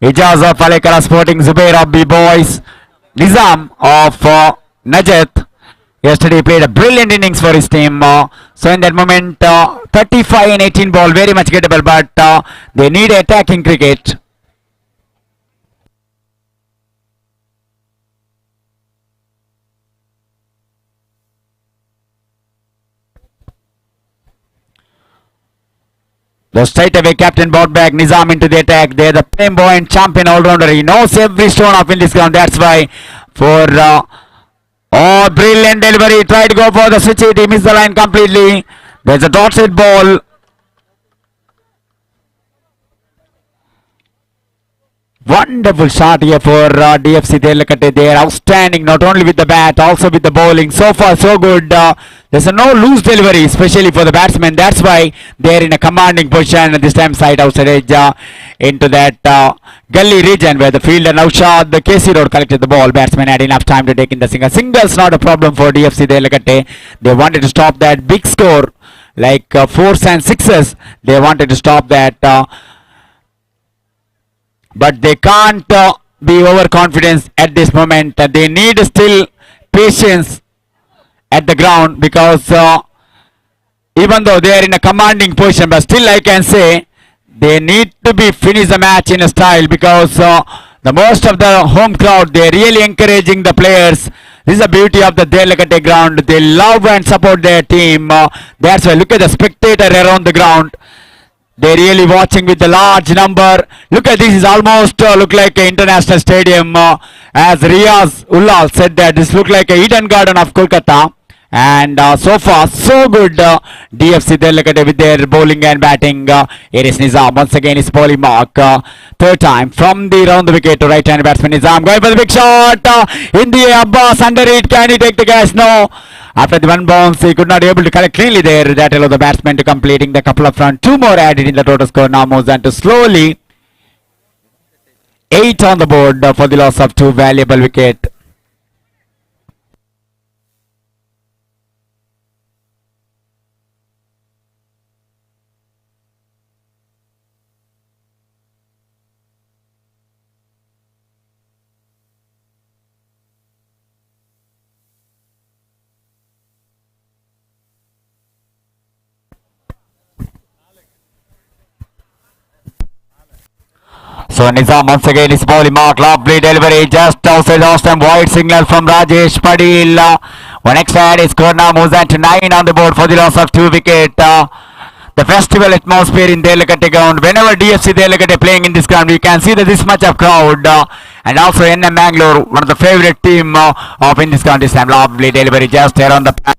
Ijaz of Alekala Sporting, Zubair of B Boys, Nizam of Najat. Yesterday played a brilliant innings for his team. So in that moment, 35 and 18 ball, very much gettable, but they need attacking cricket. The straight away captain brought back Nizam into the attack. They're the flamboyant champion all-rounder. He knows every stone of in this ground. That's why for oh, brilliant delivery. Tried to go for the switch hit. He missed the line completely. There's a dotted ball. Wonderful shot here for DFC Delakate. They are outstanding not only with the bat, also with the bowling. So far, so good. There's a no loose delivery, especially for the batsmen. That's why they are in a commanding position. This time, side outside edge into that gully region where the fielder Naushad, the KC Road collected the ball. Batsmen had enough time to take in the single. Singles not a problem for DFC Delakate. They wanted to stop that big score like 4s and 6s. They wanted to stop that. But they can't be overconfident at this moment. They need still patience at the ground because even though they are in a commanding position, but still I can say they need to be finish the match in a style because the most of the home crowd, they are really encouraging the players. This is the beauty of the Delakate ground. They love and support their team. That's why look at the spectator around the ground. They're really watching with the large number. Look at this, is almost look like an international stadium. As Riaz Ullal said that this look like a Eden Garden of Kolkata. And so far, so good. DFC Delakate with their bowling and batting. Here is Nizam. Once again, his bowling mark. Third time from the round the wicket to right hand batsman Nizam. Going for the big shot. In the air, Abbas under it. Can he take the catch? No. After the one bounce, he could not be able to collect cleanly there. That allowed the batsman to completing the couple of runs. 2 more added in the total score. Now moves on to slowly 8 on the board for the loss of 2 valuable wicket. So Nizam once again is bowling mark, lovely delivery just outside the stump, wide signal from Rajesh Padil. One extra is scored now, moves on to 9 on the board for the loss of 2 wicket. The festival atmosphere in Delakate ground, whenever DFC Delakate playing in this ground, we can see that this much of crowd. And also NM Bangalore, one of the favorite team of in this ground this time. Lovely delivery just here on the pad.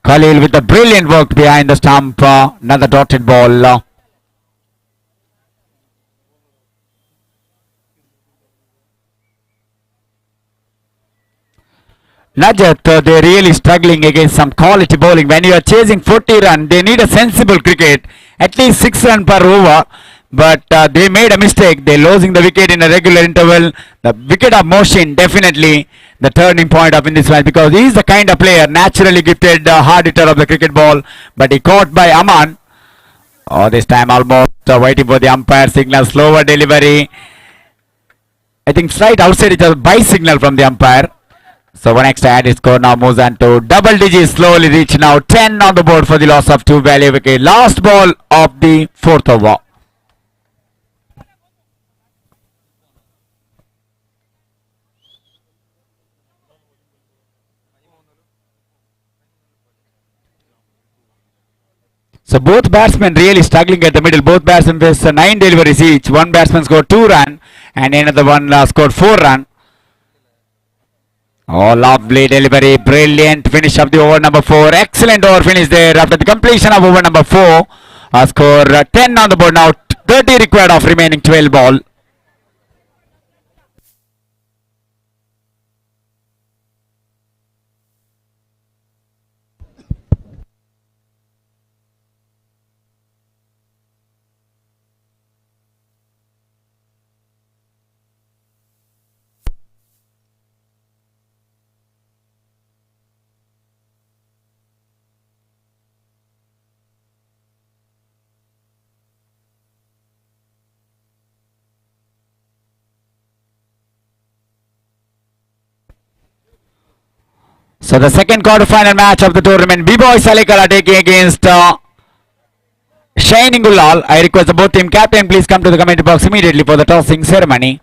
Khalil with the brilliant work behind the stump, another dotted ball. Najat, they're really struggling against some quality bowling. When you are chasing 40 runs, they need a sensible cricket, at least 6 runs per over. But they made a mistake. They're losing the wicket in a regular interval. The wicket of motion, definitely the turning point of in this match because he is the kind of player, naturally gifted hard hitter of the cricket ball. But he caught by Aman. Oh, this time almost waiting for the umpire signal, slower delivery. I think slight outside it was by signal from the umpire. So one extra added score now moves on to double digits, slowly reach now 10 on the board for the loss of 2 valuable wickets. Last ball of the 4th over. So both batsmen really struggling at the middle. Both batsmen faced 9 deliveries each. One batsman scored 2 runs and another one scored 4 runs. Oh, lovely delivery. Brilliant finish of the over number 4. Excellent over finish there after the completion of over number 4. Score 10 on the board now. 30 required of remaining 12 ball. So the second quarter-final match of the tournament, B-Boys Salikala taking against Shining Gulal. I request the both team captain please come to the commentary box immediately for the tossing ceremony.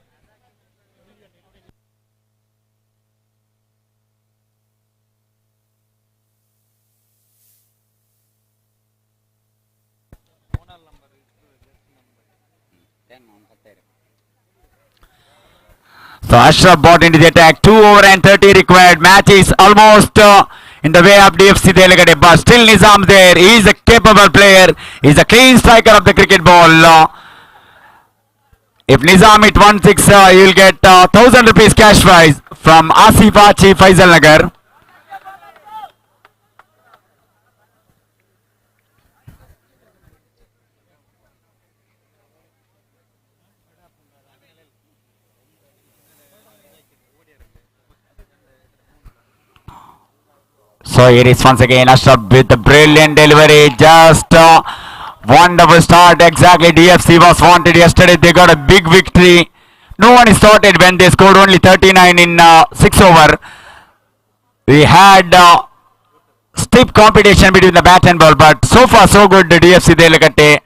So Ashraf brought into the attack. 2 over and 30 required. Match is almost in the way of DFC Delegate, but still Nizam there. He is a capable player. He is a clean striker of the cricket ball. If Nizam hit 1-6, he will get 1,000 rupees cash prize from Asif Achi Faisal Nagar. So here is once again Ashraf with the brilliant delivery. Just wonderful start. Exactly DFC was wanted yesterday. They got a big victory. No one is sorted when they scored only 39 in 6 over. We had stiff competition between the bat and ball, but so far so good. The DFC Delegate.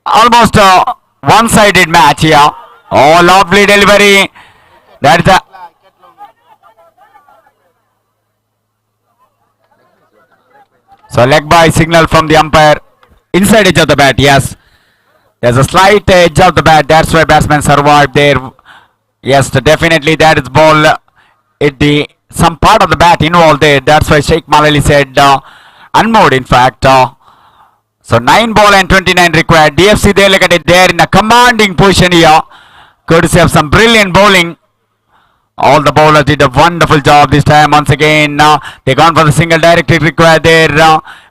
Almost a one-sided match here. Oh, lovely delivery. That is a so leg by signal from the umpire. Inside edge of the bat, yes. There's a slight edge of the bat. That's why batsman survived there. Yes, definitely that is ball. Some part of the bat involved there. That's why Sheikh Malali said unmoored in fact. So 9 ball and 29 required. DFC they look at it there in a commanding position here. Courtesy of some brilliant bowling. All the bowlers did a wonderful job this time. Once again, they gone for the single directly required there.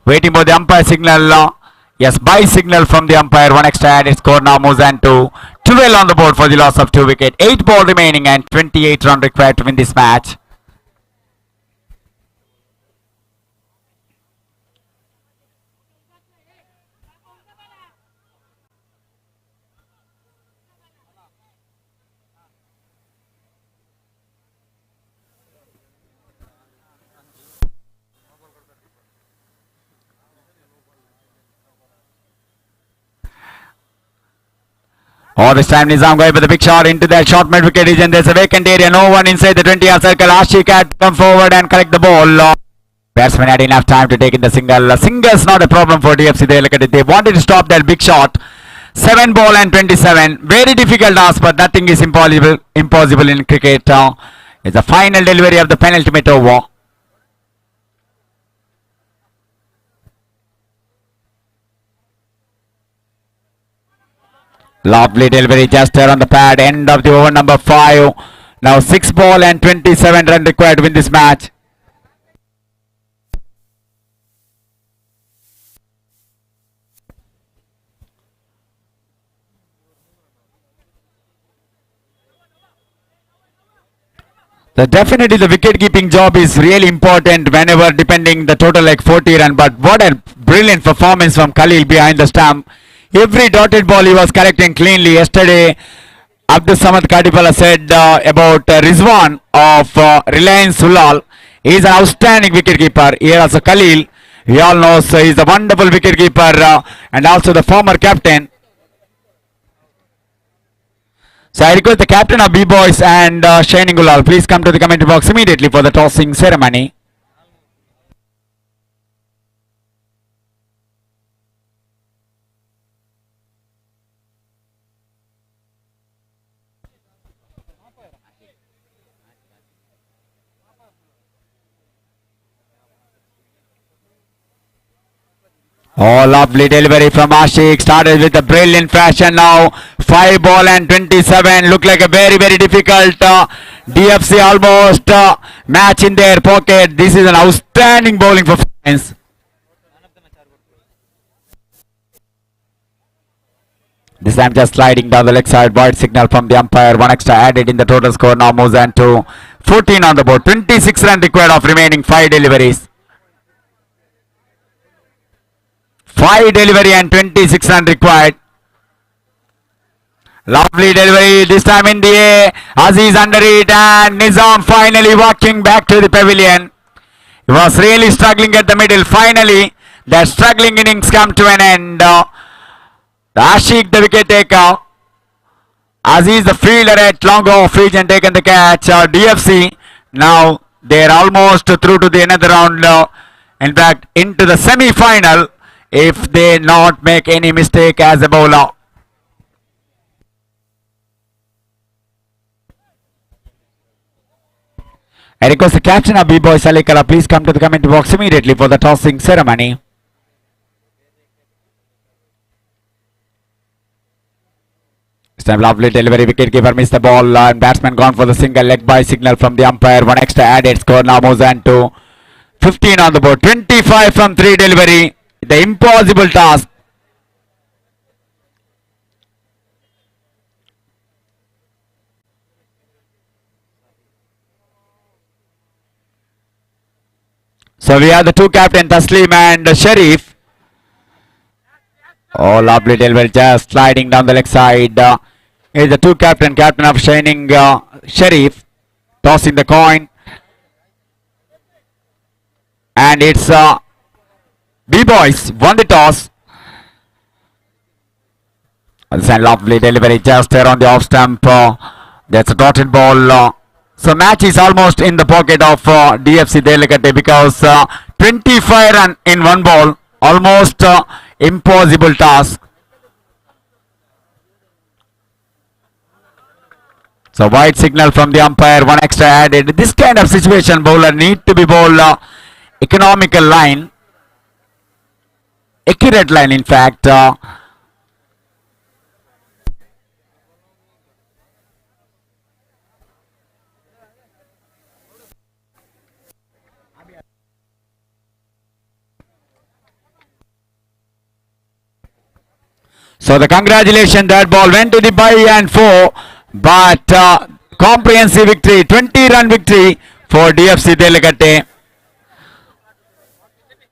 Waiting for the umpire signal. Yes, by signal from the umpire. One extra added score now moves on to 12 on the board for the loss of 2 wickets. 8 ball remaining and 28 runs required to win this match. Oh, this time Nizam going with a big shot into that short mid wicket region. There's a vacant area. No one inside the 20-yard circle. Ashik had come forward and collect the ball. Batsman had enough time to take in the single. Single's not a problem for DFC. They look at it. They wanted to stop that big shot. 7 ball and 27. Very difficult task, but nothing is impossible in cricket. It's the final delivery of the penultimate over. Lovely delivery just there on the pad. End of the over number 5. Now 6 ball and 27 runs required to win this match. So definitely the wicket keeping job is really important whenever depending the total like 40 run. But what a brilliant performance from Khalil behind the stump. Every dotted ball he was collecting cleanly. Yesterday, Abdul Samad Kadipala said about Rizwan of Reliance Sulal. He is an outstanding wicketkeeper. Here also Khalil, we all know, so he is a wonderful wicketkeeper and also the former captain. So I request the captain of B-Boys and Shining Gulal, please come to the commentary box immediately for the tossing ceremony. Oh, lovely delivery from Ashik. Started with a brilliant fashion now. 5 ball and 27. Look like a very, very difficult DFC almost match in their pocket. This is an outstanding bowling performance. This time just sliding down the leg side. Wide signal from the umpire. One extra added in the total score. Now moves on to 14 on the board. 26 runs required of remaining 5 deliveries. 5 delivery and 26 run required. Lovely delivery this time in the air. Aziz under it and Nizam finally walking back to the pavilion. He was really struggling at the middle. Finally, that struggling innings come to an end. Ashik the wicket taker. Aziz the fielder at long off edge and taken the catch. DFC now they're almost through to the another round. In fact, into the semi-final. If they not make any mistake as a bowler. I request the captain of B-Boy Salikala please come to the commentary box immediately for the tossing ceremony. This time lovely delivery, wicket keeper missed the ball and batsman gone for the single leg by signal from the umpire. One extra added score now moves on to 15 on the board. 25 from 3 delivery. The impossible task. So we have the two captains, Taslim and Sharif. Oh, lovely delivery, just sliding down the leg side. Is the two captain of Shining Sharif, tossing the coin. And it's B-Boys won the toss. It's a lovely delivery just there on the off stump. That's a dotted ball. So match is almost in the pocket of DFC Delicate because 25 run in one ball. Almost impossible task. So wide signal from the umpire. One extra added. This kind of situation bowler need to be bowled economical line. Accurate line in fact. So the congratulations, that ball went to the by and 4, but comprehensive victory, 20 run victory for DFC Delicate.